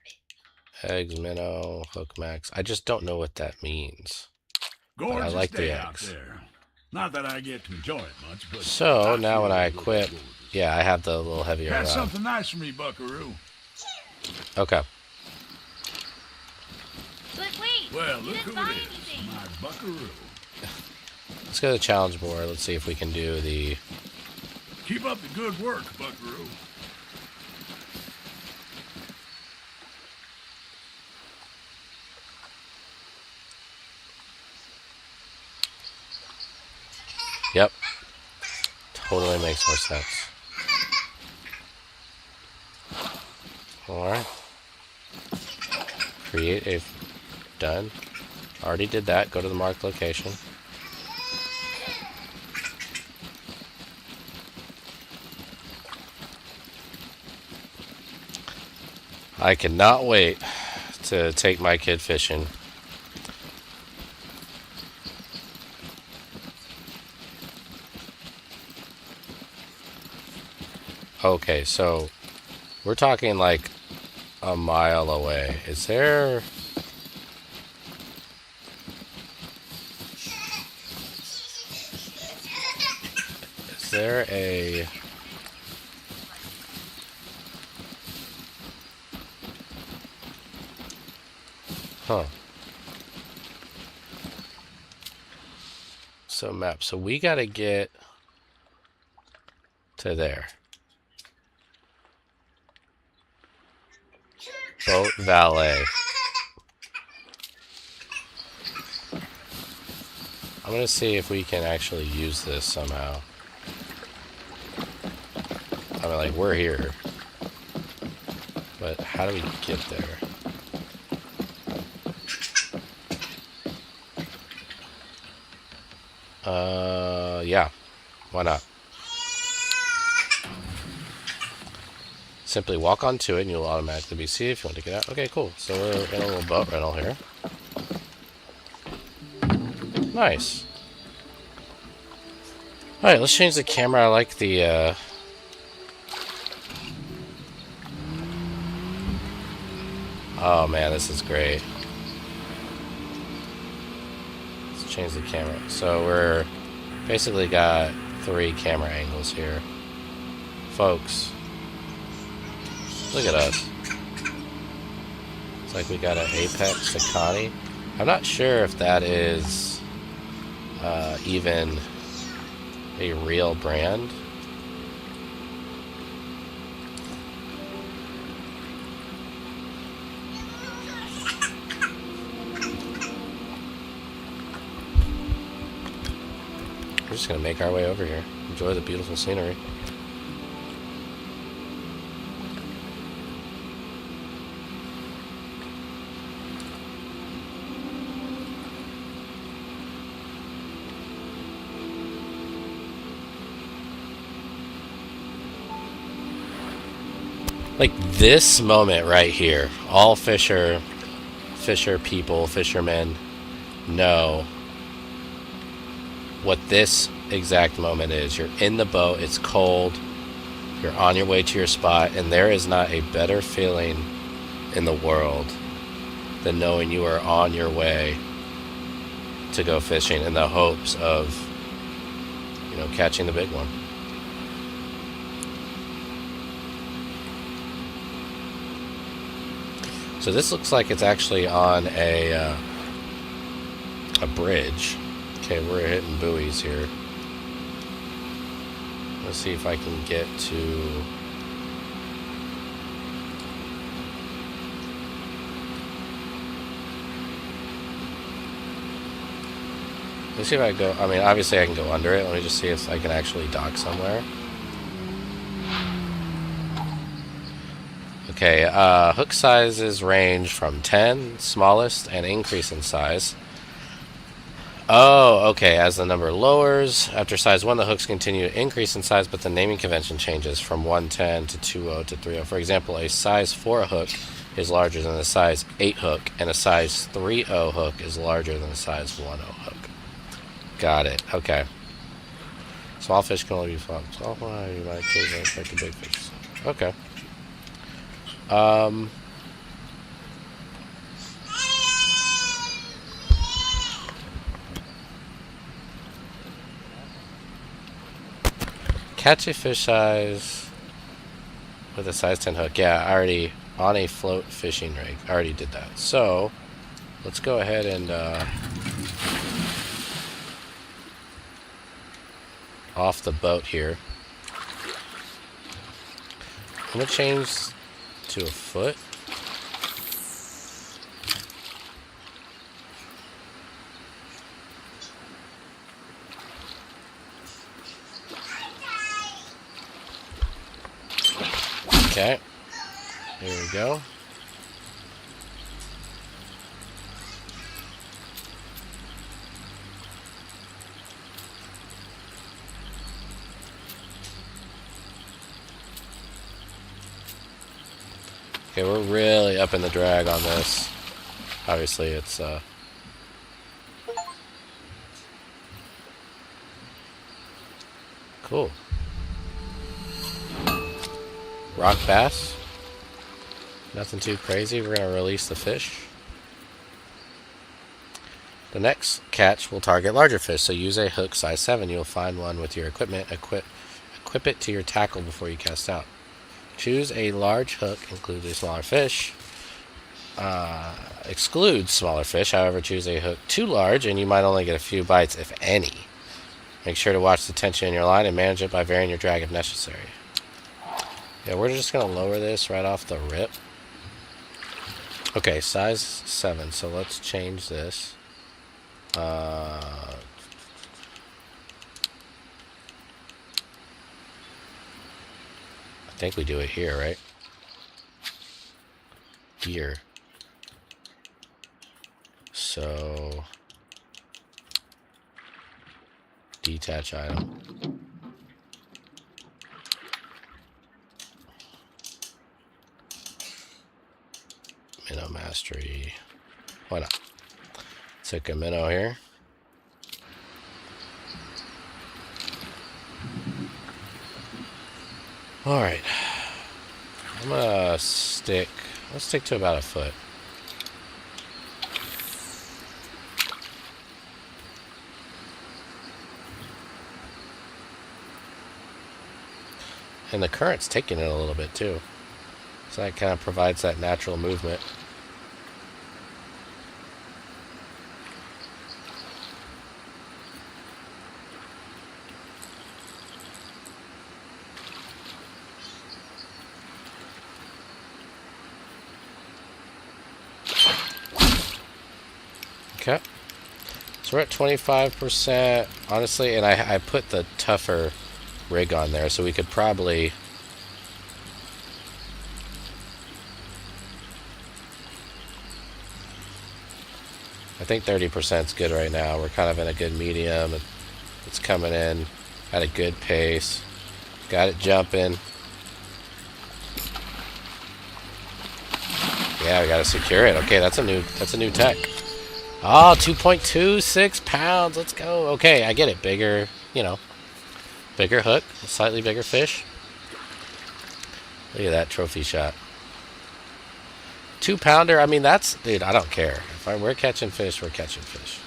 Eggs, minnow, hook max. I just don't know what that means. Gorgeous like the day out eggs. there. Not that I get to enjoy it much, but So now when I feel it equip, looks gorgeous. yeah, I have the little heavier Got rod. something nice for me, Buckaroo. Okay. But wait, Well, you look didn't who buy it is, anything. my Buckaroo. Let's go to the challenge board. Let's see if we can do the... Keep up the good work, Buckaroo. Yep. Totally makes more sense. Alright. Create a... Done. Already did that. Go to the marked location. I cannot wait to take my kid fishing. Okay, so we're talking like a mile away. Is there... Is there a... Huh. So map. So we gotta get to there. Boat valet. I'm gonna see if we can actually use this somehow. I mean, like, we're here. But how do we get there? Yeah. Why not? Simply walk onto it and you'll automatically be seated if you want to get out. Okay, cool. So we're in a little boat rental here. Nice. Alright, let's change the camera. I like the, Oh man, this is great. Let's change the camera. So we're basically got 3 camera angles here. Folks, look at us. It's like we got an Apex Sakani. I'm not sure if that is even a real brand. We're just gonna make our way over here. Enjoy the beautiful scenery. Like this moment right here, all fishermen know what this exact moment is. You're in the boat, it's cold, you're on your way to your spot, and there is not a better feeling in the world than knowing you are on your way to go fishing in the hopes of, you know, catching the big one. So this looks like it's actually on a bridge. Okay, we're hitting buoys here. Let's see if I can get to... Let's see if I can go... I mean, obviously I can go under it. Let me just see if I can actually dock somewhere. Okay, hook sizes range from 10, smallest, and increase in size. Oh, okay, as the number lowers, after size 1, the hooks continue to increase in size, but the naming convention changes from 110 to 20 to 30. For example, a size 4 hook is larger than a size 8 hook, and a size 30 hook is larger than a size 10 hook. Got it, okay. Small fish can only be fun. Small fish, you might occasionally expect a big fish. Okay. Catch a fish size with a size 10 hook. Yeah, I already, on a float fishing rig, I already did that. So, let's go ahead and, off the boat here. I'm gonna change to a foot. Okay, here we go. Okay, we're really up in the drag on this. Obviously, it's cool. Rock bass. Nothing too crazy. We're going to release the fish. The next catch will target larger fish, so use a hook size 7. You'll find one with your equipment. Equip it to your tackle before you cast out. Choose a large hook, include a smaller fish. Excludes smaller fish, however, choose a hook too large and you might only get a few bites, if any. Make sure to watch the tension in your line and manage it by varying your drag if necessary. Yeah, we're just going to lower this right off the rip. Okay, size 7, so let's change this. I think we do it here, right? Here. So, detach item. Minnow mastery. Why not? Take a minnow here. Alright. I'm gonna let's stick to about a foot. And the current's taking it a little bit too. So that kind of provides that natural movement. Okay. So we're at 25%. Honestly, and I put the tougher rig on there, so we could probably... I think 30% is good right now. We're kind of in a good medium. It's coming in at a good pace. Got it jumping. Yeah, we gotta secure it. Okay, that's a new tech. Oh, 2.26 pounds. Let's go. Okay, I get it. Bigger, bigger hook, slightly bigger fish. Look at that trophy shot. 2-pounder. I mean, that's, dude, I don't care. If we're catching fish, we're catching fish.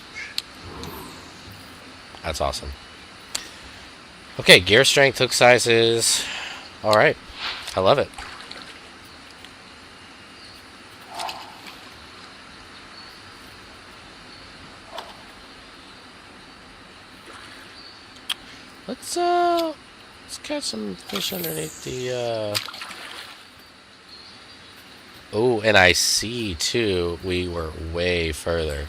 That's awesome. Okay, gear strength, hook sizes. All right, I love it. Let's catch some fish underneath the Oh, and I see too we were way further.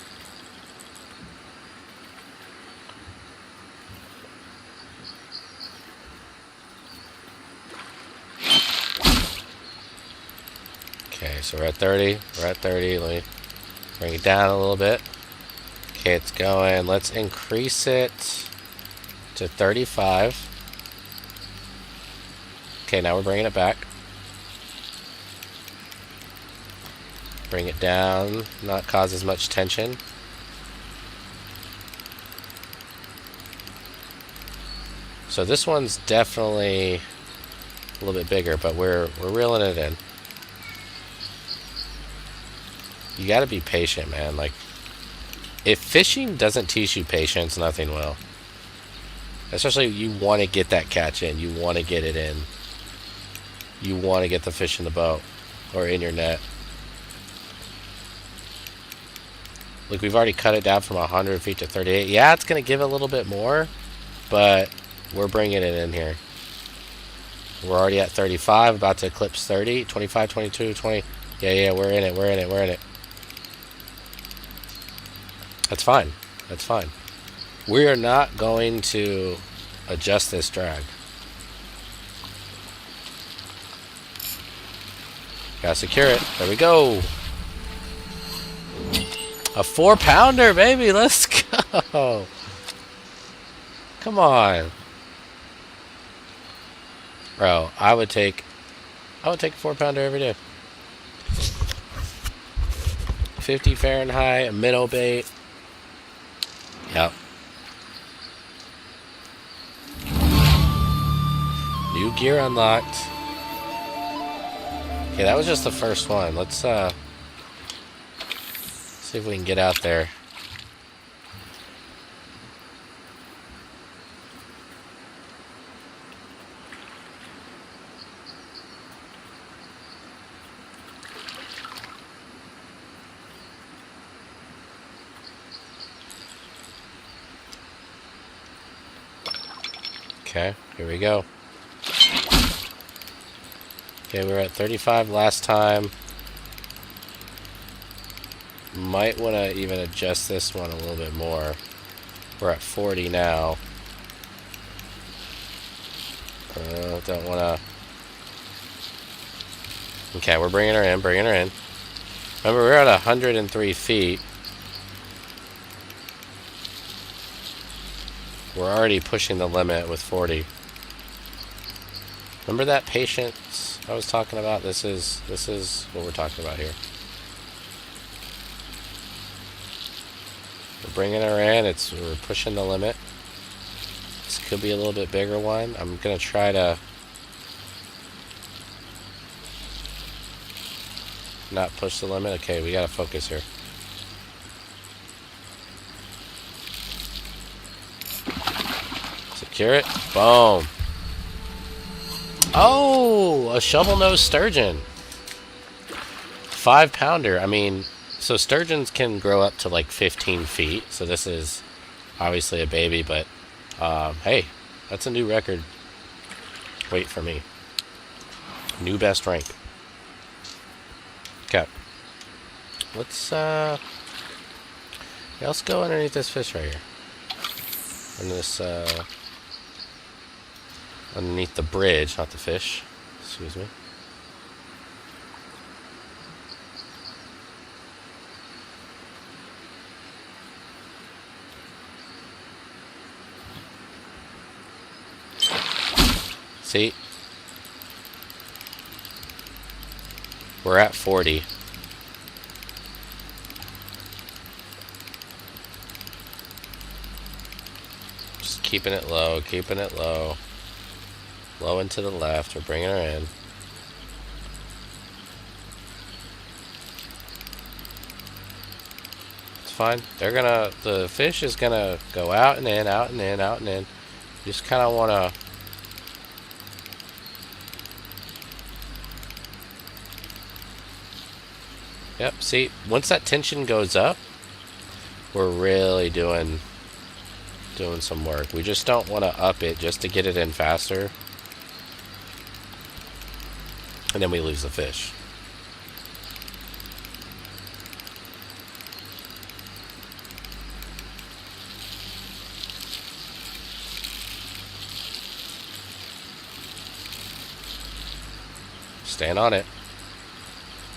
Okay, so we're at 30. We're at 30. Let me bring it down a little bit. Okay, it's going. Let's increase it to 35. Okay, now we're bringing it back. Bring it down, not cause as much tension. So this one's definitely a little bit bigger, but we're reeling it in. You gotta be patient, man. Like, if fishing doesn't teach you patience, nothing will. Especially, you want to get that catch in. You want to get it in. You want to get the fish in the boat or in your net. Look, we've already cut it down from 100 feet to 38. Yeah, it's going to give a little bit more, but We're bringing it in here. We're already at 35, about to eclipse 30, 25, 22, 20. Yeah, we're in it, we're in it, we're in it. That's fine. That's fine. We are not going to adjust this drag. Gotta secure it. There we go. A 4-pounder, baby. Let's go. Come on. Bro, I would take a 4-pounder every day. 50 Fahrenheit, a minnow bait. Yep. New gear unlocked. Okay, that was just the first one. Let's see if we can get out there. Okay, here we go. Okay, we were at 35 last time. Might want to even adjust this one a little bit more. We're at 40 now. Don't want to... Okay, we're bringing her in, Remember, we're at 103 feet. We're already pushing the limit with 40. Remember that patience I was talking about? This is what we're talking about here. We're bringing her in. We're pushing the limit. This could be a little bit bigger one. I'm gonna try to not push the limit. Okay, we gotta focus here. Secure it. Boom. Oh, a shovel-nosed sturgeon. 5-pounder. I mean, so sturgeons can grow up to like 15 feet. So this is obviously a baby, but hey, that's a new record. Wait for me. New best rank. Okay. Let's go underneath this fish right here. And this underneath the bridge, not the fish. Excuse me. See? We're at 40. Just keeping it low, keeping it low. Low and to the left. We're bringing her in. It's fine. The fish is gonna go out and in, out and in, out and in. You just kind of want to... Yep, see, once that tension goes up, we're really doing some work. We just don't want to up it just to get it in faster. And then we lose the fish. Stand on it.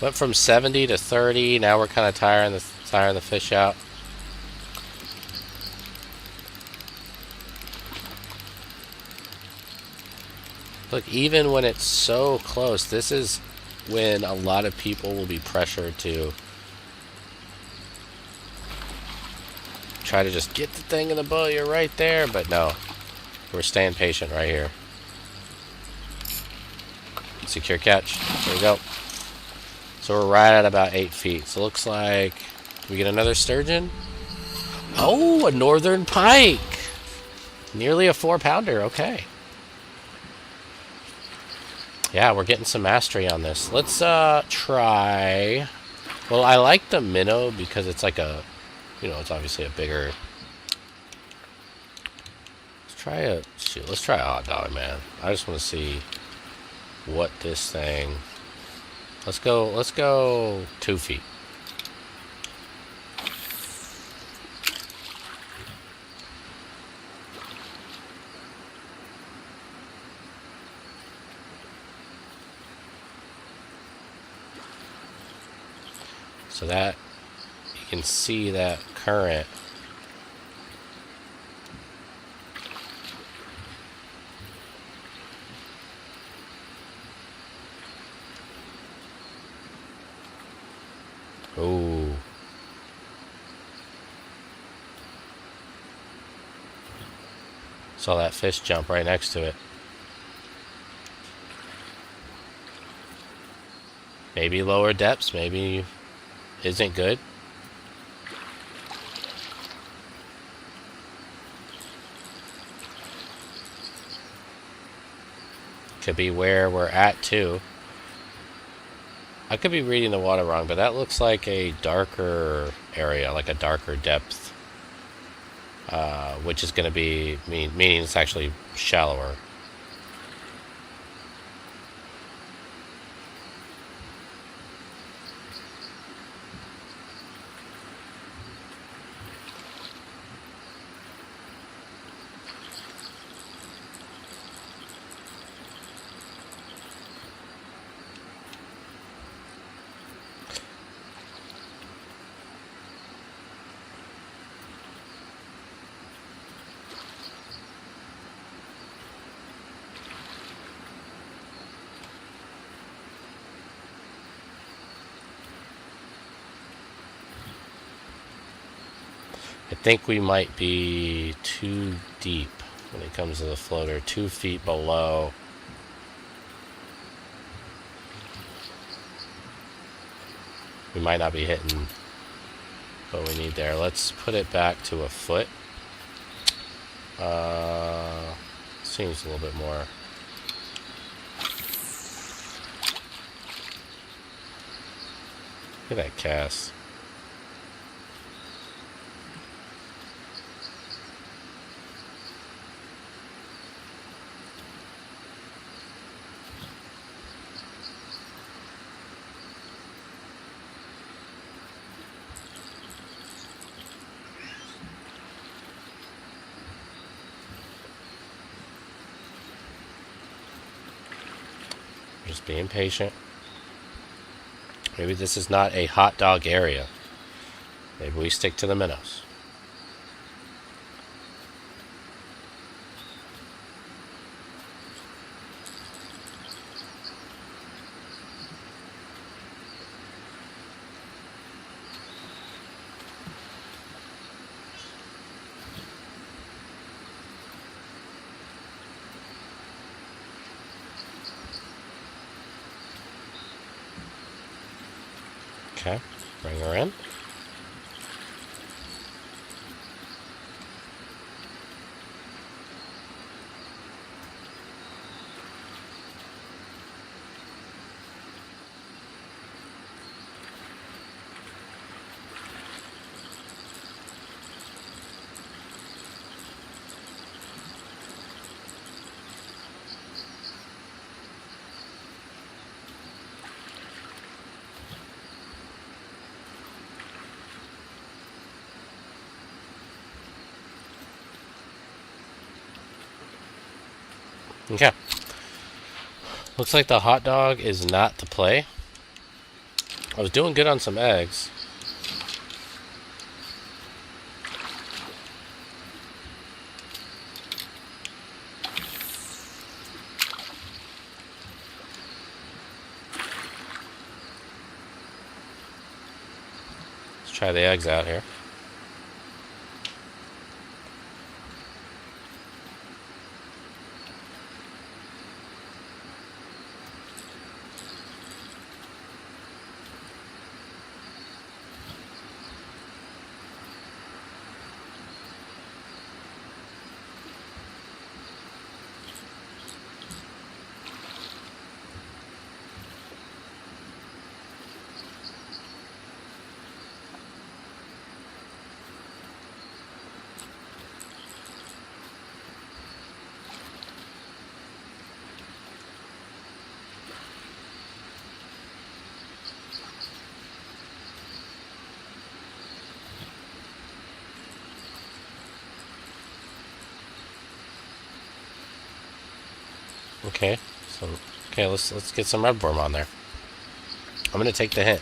Went from 70 to 30. Now we're kind of tiring the fish out. Look, even when it's so close, this is when a lot of people will be pressured to try to just get the thing in the boat. You're right there, but no. We're staying patient right here. Secure catch. There we go. So we're right at about 8 feet. So it looks like we get another sturgeon. Oh, a northern pike. Nearly a 4-pounder. Okay. Yeah, we're getting some mastery on this. Let's try... Well, I like the minnow because it's like a... You know, it's obviously a bigger... Let's try a Shoot, let's try a hot dog, man. I just want to see what this thing... Let's go 2 feet. So that, you can see that current. Ooh. Saw that fish jump right next to it. Maybe lower depths, maybe isn't good. Could be where we're at too. I could be reading the water wrong, but that looks like a darker area, like a darker depth, which is going to be meaning it's actually shallower. I think we might be too deep when it comes to the floater, 2 feet below. We might not be hitting what we need there. Let's put it back to a foot. Seems a little bit more. Look at that cast. Just being patient. Maybe this is not a hot dog area. Maybe we stick to the minnows. Okay, bring her in. Okay. Looks like the hot dog is not the play. I was doing good on some eggs. Let's try the eggs out here. Okay, so okay, let's get some red worm on there. I'm gonna take the hint.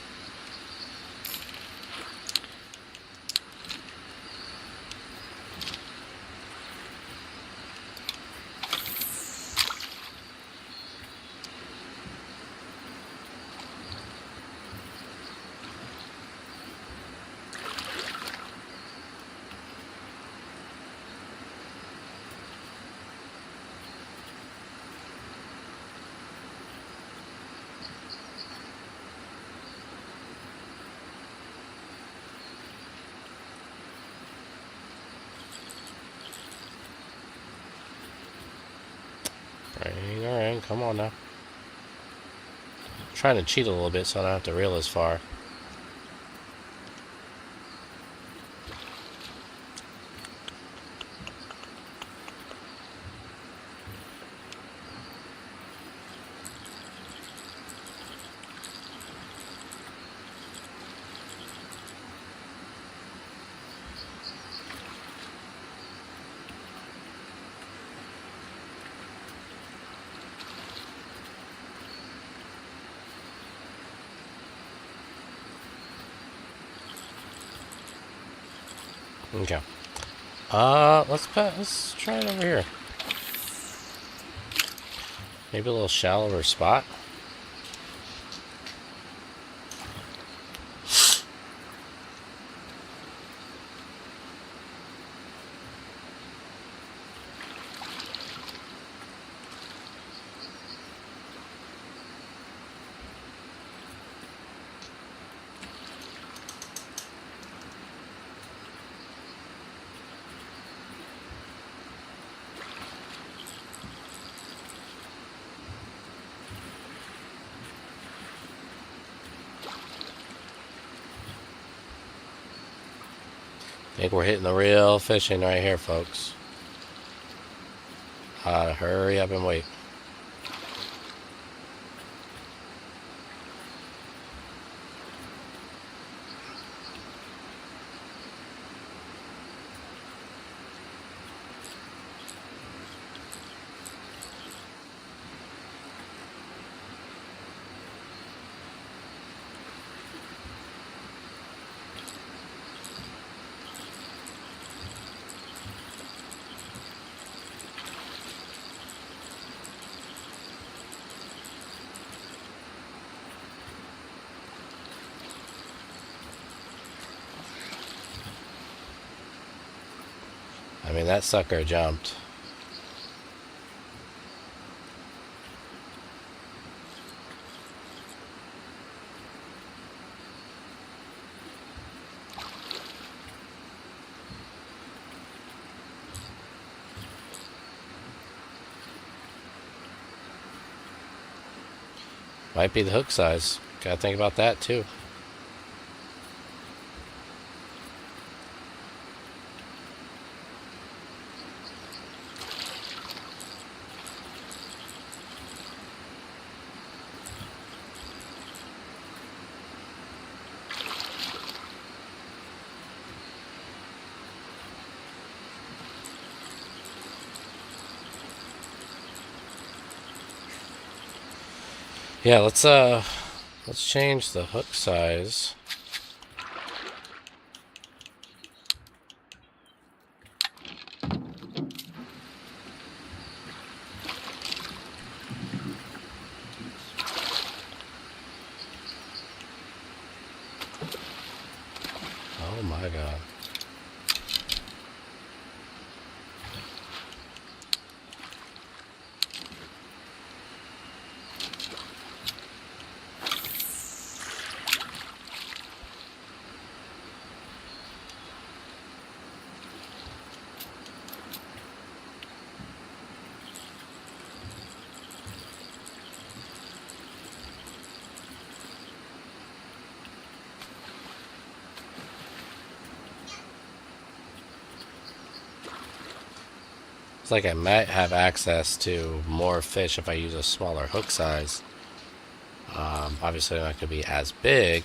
Alright, come on now. I'm trying to cheat a little bit so I don't have to reel as far. Okay. Let's try it over here. Maybe a little shallower spot. I think we're hitting the real fishing right here, folks. Hurry up and wait. I mean, that sucker jumped. Might be the hook size. Gotta think about that too. Yeah, let's change the hook size. Oh my god. It's like I might have access to more fish if I use a smaller hook size. Obviously they're not going to be as big.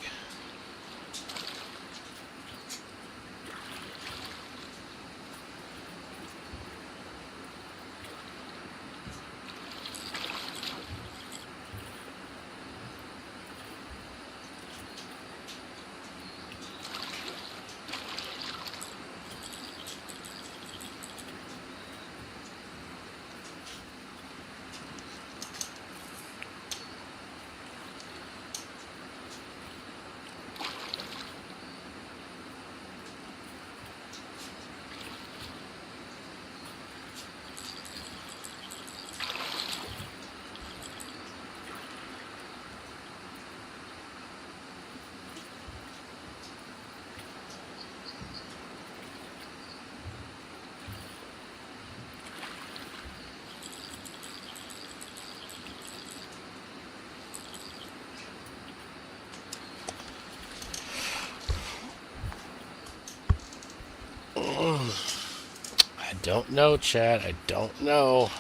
don't know, Chad. I don't know.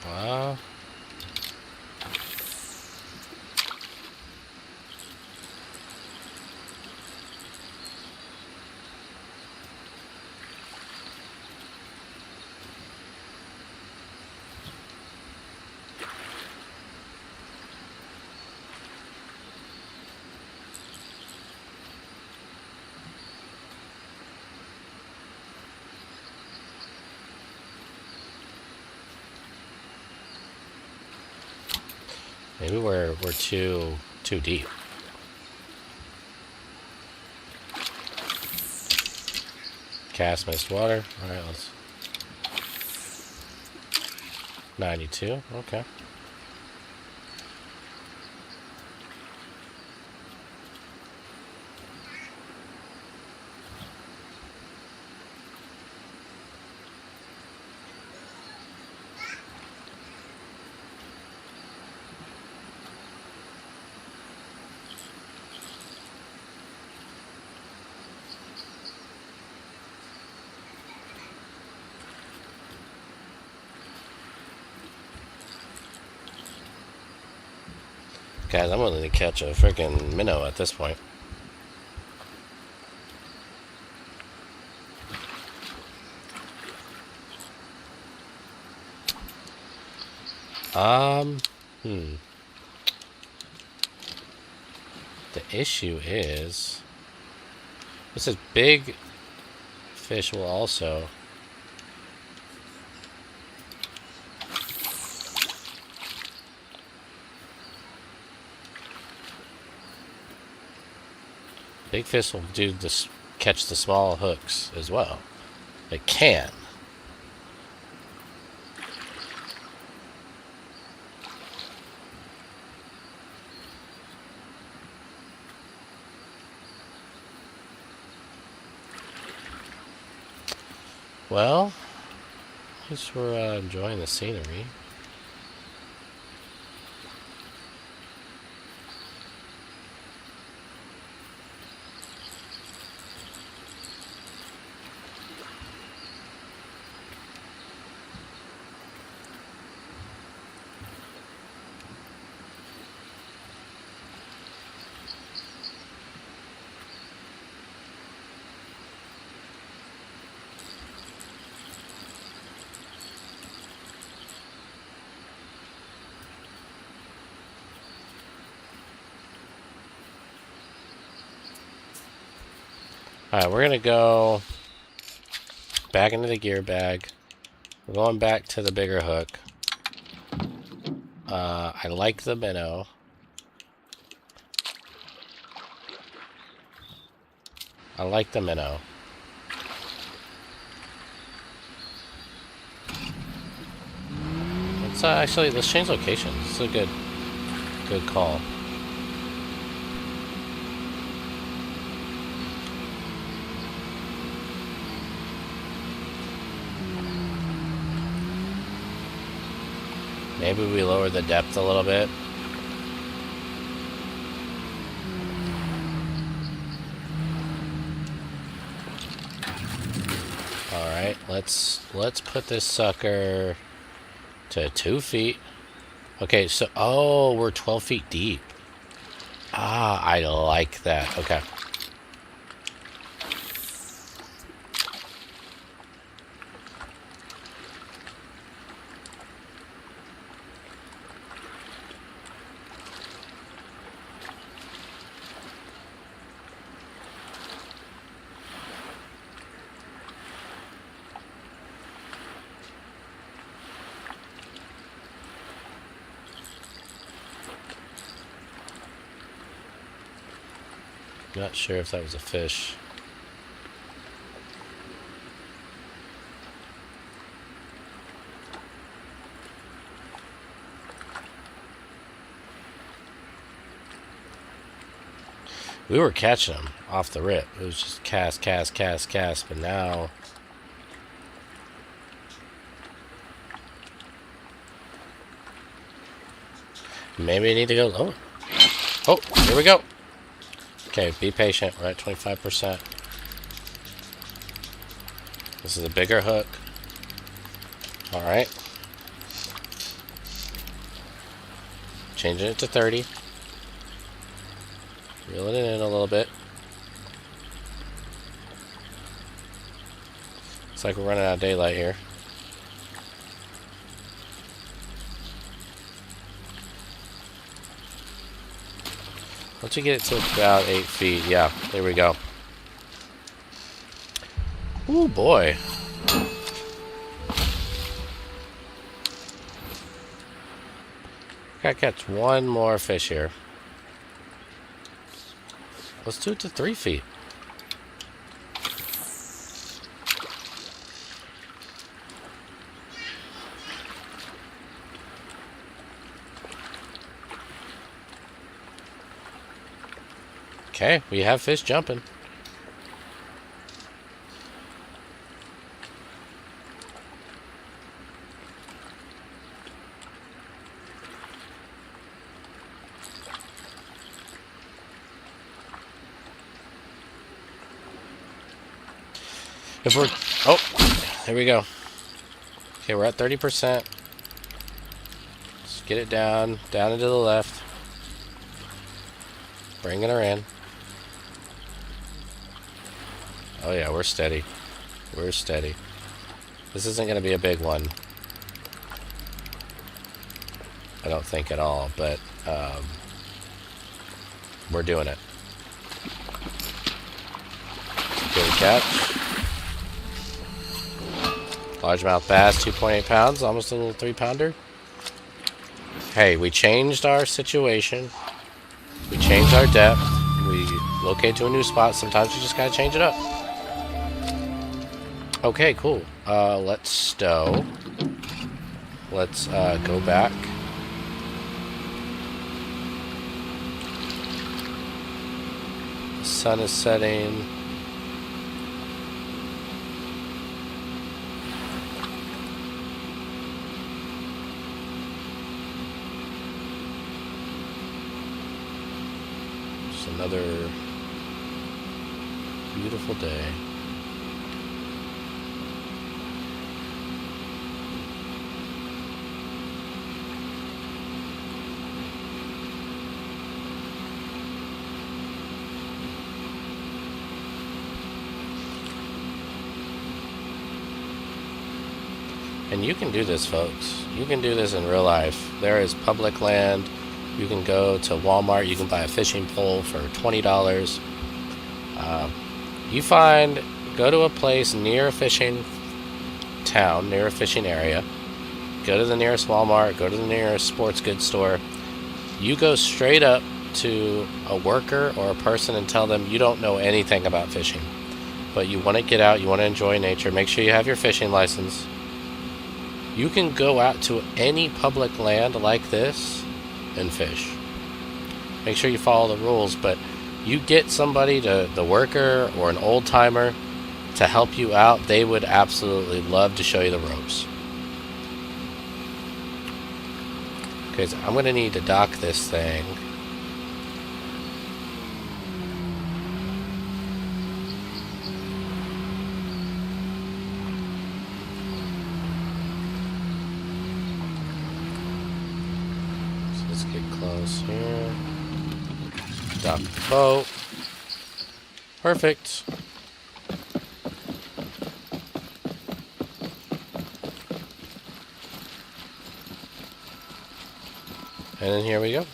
Wow. Maybe we're too deep. Cast missed water. All right, let's. 92. Okay. Guys, I'm willing to catch a freaking minnow at this point. The issue is this is big fish will also big fish will do this, catch the small hooks as well. It can. Well, at least we're enjoying the scenery. Alright, we're gonna go back into the gear bag. We're going back to the bigger hook. I like the minnow. I like the minnow. Let's actually, let's change location. This is a good call. Maybe we lower the depth a little bit. Alright, let's put this sucker to 2 feet. Okay, so, oh, we're 12 feet deep. Ah, I like that. Okay. Not sure if that was a fish. We were catching them off the rip. It was just cast, cast, cast, cast. But now... maybe I need to go lower. Oh, here we go. Okay, be patient. We're at 25%. This is a bigger hook. Alright. Changing it to 30. Reeling it in a little bit. Looks like we're running out of daylight here. Once you get it to about 8 feet, yeah, there we go. Ooh, boy. Gotta catch one more fish here. Let's do it to 3 feet. Okay, we have fish jumping. If we're... oh, there we go. Okay, we're at 30%. Let's get it down and to the left. Bringing her in. Oh yeah, we're steady. We're steady. This isn't going to be a big one. I don't think at all, but we're doing it. Good catch. Largemouth bass, 2.8 pounds, almost a little 3-pounder. Hey, we changed our situation. We changed our depth. We locate to a new spot. Sometimes you just gotta change it up. Okay, cool. Let's stow. Let's go back. The sun is setting. Just another beautiful day. And you can do this, folks. You can do this in real life. There is public land. You can go to Walmart. You can buy a fishing pole for $20. Go to a place near a fishing town, near a fishing area. Go to the nearest Walmart. Go to the nearest sports goods store. You go straight up to a worker or a person and tell them you don't know anything about fishing, but you want to get out, you want to enjoy nature. Make sure you have your fishing license. You can go out to any public land like this and fish. Make sure you follow the rules, but you get somebody, the worker or an old timer, to help you out. They would absolutely love to show you the ropes. Okay, so I'm going to need to dock this thing. Close here. Dock the boat. Perfect. And then here we go.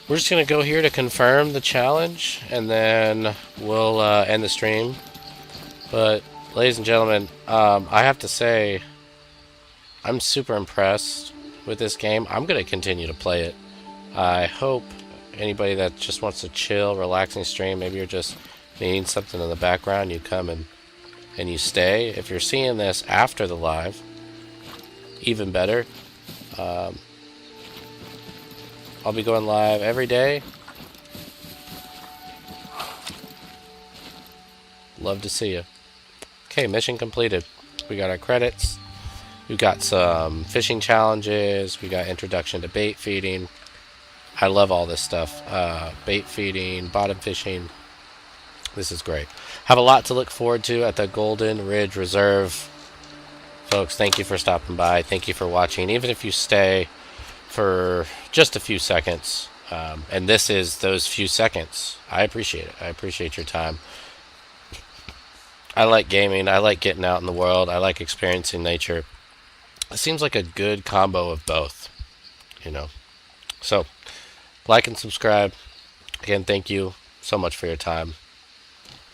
We're just going to go here to confirm the challenge, and then we'll end the stream. But, ladies and gentlemen, I have to say, I'm super impressed with this game. I'm going to continue to play it. I hope anybody that just wants to chill, relaxing stream, maybe you're just needing something in the background, you come and and you stay, if you're seeing this after the live, even better. I'll be going live every day. Love to see you. Okay, mission completed. We got our credits. We've got some fishing challenges. We got introduction to bait feeding. I love all this stuff. Bait feeding, bottom fishing. This is great. Have a lot to look forward to at the Golden Ridge Reserve. Folks, thank you for stopping by. Thank you for watching. Even if you stay for just a few seconds, and this is those few seconds, I appreciate it. I appreciate your time. I like gaming. I like getting out in the world. I like experiencing nature. It seems like a good combo of both, you know. So, like and subscribe. Again, thank you so much for your time.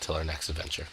Till our next adventure.